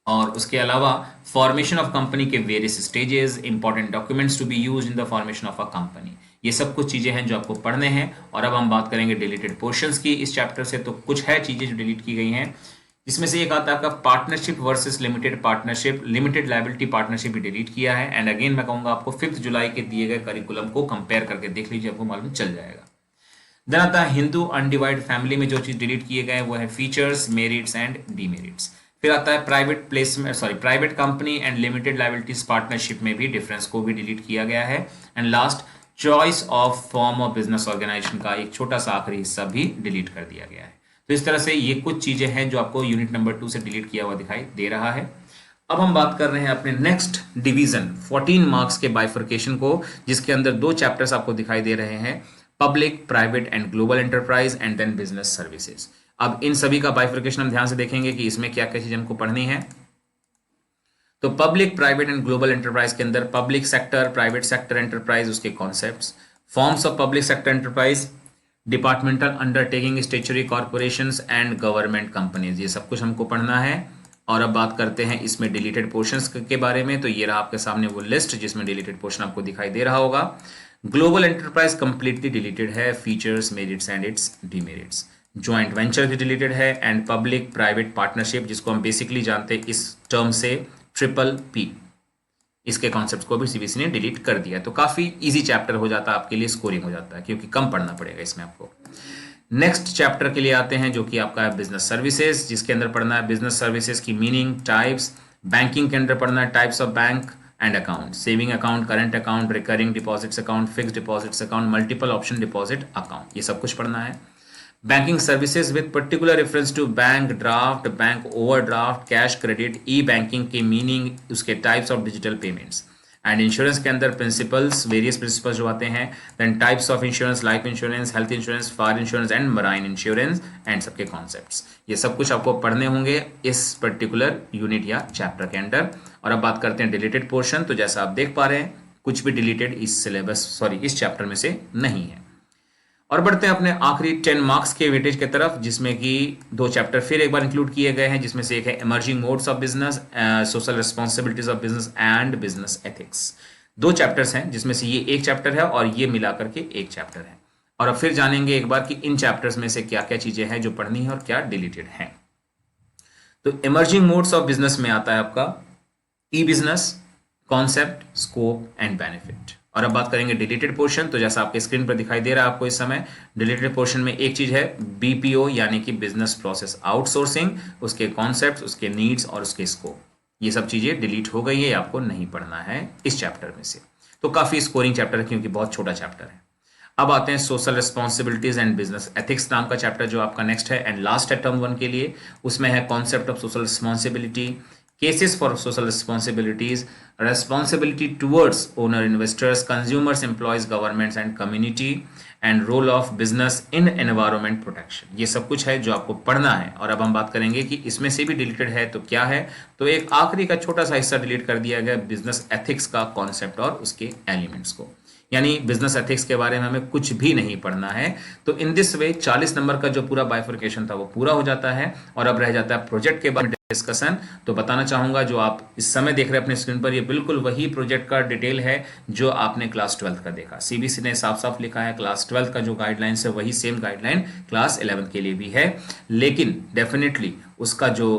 और उसके अलावा फॉर्मेशन ऑफ कंपनी के various stages, important documents to be used in the formation of a company, ये सब कुछ चीजें हैं जो आपको पढ़ने हैं। और अब हम बात करेंगे डिलीटेड पोर्शंस की इस चैप्टर से। तो कुछ है चीजें जो डिलीट की गई हैं, जिसमें से एक आता है आपका partnership versus limited partnership, limited liability partnership भी डिलीट किया है। एंड अगेन मैं कहूंगा आपको 5 जुलाई के दिए गए करिकुलम को कंपेयर करके देख लीजिए, आपको मालूम चल जाएगा। देन आता है हिंदू अनडिवाइड फैमिली में जो चीज डिलीट किए गए वो है फीचर्स, मेरिट्स एंड डीमेरिट्स। फिर आता है private company and limited liabilities partnership में भी डिफरेंस को भी डिलीट किया गया है। And last choice of form of business organization का एक छोटा सा आखिरी हिस्सा भी डिलीट कर दिया गया है। तो इस तरह से ये कुछ चीजें हैं जो आपको यूनिट नंबर 2 से डिलीट किया हुआ दिखाई दे रहा है। अब हम बात कर रहे हैं अपने नेक्स्ट डिवीजन 14 मार्क्स के बाइफर्केशन को, जिसके अंदर 2 चैप्टर्स आपको दिखाई दे रहे हैं, public, private and global enterprise and then business services. अब इन सभी का बाइफर्केशन हम ध्यान से देखेंगे कि इसमें क्या क्या चीजें हमको पढ़नी है। तो public, private and global enterprise के अंदर public sector, private sector enterprise, उसके concepts, forms of public sector enterprise, departmental undertaking, statutory corporations and government companies, ये सब कुछ हमको पढ़ना है। और अब बात करते हैं इसमें डिलीटेड पोर्शंस के बारे में। तो ये रहा आपके सामने वो लिस्ट जिसमें डिलीटेड पोर्शन आपको दिखाई दे रहा होगा। ग्लोबल एंटरप्राइज कंप्लीटली डिलीटेड है, features, merits and it's demerits. Joint venture भी डिलीटेड है, एंड पब्लिक प्राइवेट पार्टनरशिप, जिसको हम बेसिकली जानते हैं इस टर्म से PPP, इसके कॉन्सेप्ट को भी सीबीएसई ने डिलीट कर दिया। तो काफी इजी चैप्टर हो जाता है आपके लिए, स्कोरिंग हो जाता है क्योंकि कम पढ़ना पड़ेगा इसमें आपको। नेक्स्ट चैप्टर के लिए आते हैं जो कि आपका है बिजनेस सर्विसेज, जिसके अंदर पढ़ना है बिजनेस सर्विसेज की मीनिंग, टाइप्स। बैंकिंग के अंदर पढ़ना है types of bank and account, saving account, current account, recurring deposits account, fixed deposits account, multiple option deposit account, ये सब कुछ पढ़ना है। Banking services with particular reference to bank draft, bank overdraft, cash credit, e banking की meaning, उसके types of digital payments. And insurance के अंदर principles, various principles जो आते हैं, then types of insurance, life insurance, health insurance, fire insurance and marine insurance and सबके concepts. ये सब कुछ आपको पढ़ने होंगे इस पर्टिकुलर यूनिट या चैप्टर के अंदर। और अब बात करते हैं डिलीटेड पोर्शन। तो जैसा आप देख पा रहे हैं कुछ भी डिलीटेड इस सिलेबस इस चैप्टर में से नहीं है। और बढ़ते हैं अपने आखिरी 10 मार्क्स के वेटेज की तरफ, जिसमें कि 2 चैप्टर फिर एक बार इंक्लूड किए गए हैं, जिसमें से एक है emerging modes of business, social responsibilities of business and business ethics. 2 chapters हैं जिसमें से ये एक चैप्टर है और ये मिला करके एक चैप्टर है। और अब फिर जानेंगे एक बार कि इन चैप्टर्स में से क्या क्या चीजें हैं जो पढ़नी है और क्या डिलीटेड है। तो इमर्जिंग मोड्स ऑफ बिजनेस में आता है आपका E business, concept, scope and benefit. और अब बात करेंगे डिलीटेड पोर्शन। तो जैसा आपके स्क्रीन पर दिखाई दे रहा है आपको इस समय, डिलीटेड पोर्शन में एक चीज है बीपीओ यानी कि बिजनेस प्रोसेस आउटसोर्सिंग, उसके कॉन्सेप्ट्स, उसके नीड्स और उसके स्कोप, ये सब चीजें डिलीट हो गई है, आपको नहीं पढ़ना है इस चैप्टर में से। तो काफी स्कोरिंग चैप्टर है क्योंकि बहुत छोटा चैप्टर है। अब आते हैं social responsibilities and business ethics नाम का चैप्टर जो आपका नेक्स्ट है एंड लास्ट है टर्म 1 के लिए। उसमें है concept of social responsibility, cases for social responsibilities, responsibility towards owner investors, consumers, employees, governments and community, and role of business in environment protection। ये सब कुछ है जो आपको पढ़ना है। और अब हम बात करेंगे कि इसमें से भी डिलीटेड है तो क्या है। तो एक आखिरी का छोटा सा हिस्सा डिलीट कर दिया गया, बिजनेस एथिक्स का कॉन्सेप्ट और उसके एलिमेंट्स को, यानी बिजनेस एथिक्स के बारे में हमें कुछ भी नहीं पढ़ना है। तो इन दिस वे 40 नंबर का जो पूरा बाइफर्केशन था वो पूरा हो जाता है। और अब रह जाता है प्रोजेक्ट के बारे में डिस्कशन। तो बताना चाहूंगा जो आप इस समय देख रहे हैं अपने स्क्रीन पर, ये बिल्कुल वही प्रोजेक्ट का डिटेल है जो आपने क्लास 12 का देखा। सीबीएसई ने साफ साफ लिखा है क्लास 12 का जो गाइडलाइंस है वही सेम गाइडलाइन क्लास 11 के लिए भी है, लेकिन डेफिनेटली उसका जो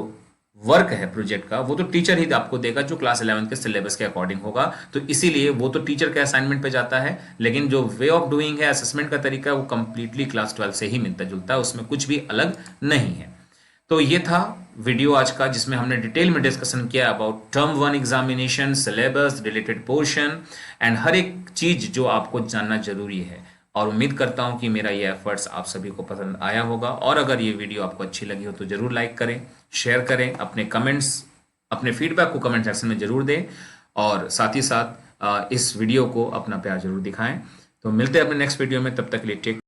वर्क है प्रोजेक्ट का वो तो टीचर ही आपको देगा जो क्लास 11 के सिलेबस के अकॉर्डिंग होगा। तो इसीलिए वो तो टीचर के असाइनमेंट पे जाता है, लेकिन जो वे ऑफ डूइंग है, असेसमेंट का तरीका है, वो कंप्लीटली क्लास 12 से ही मिलता जुलता है, उसमें कुछ भी अलग नहीं है। तो ये था वीडियो आज का जिसमें हमने डिटेल में डिस्कशन किया about term 1 examination, syllabus, related portion and हर एक चीज जो आपको जानना जरूरी है। और उम्मीद करता हूं कि मेरा ये एफर्ट्स आप सभी को पसंद आया होगा। और अगर ये वीडियो आपको अच्छी लगी हो तो जरूर लाइक करें, शेयर करें, अपने कमेंट्स, अपने फीडबैक को कमेंट सेक्शन में जरूर दें और साथ ही साथ इस वीडियो को अपना प्यार जरूर दिखाएं। तो मिलते हैं अपने नेक्स्ट वीडियो में, तब तक के लिए टेक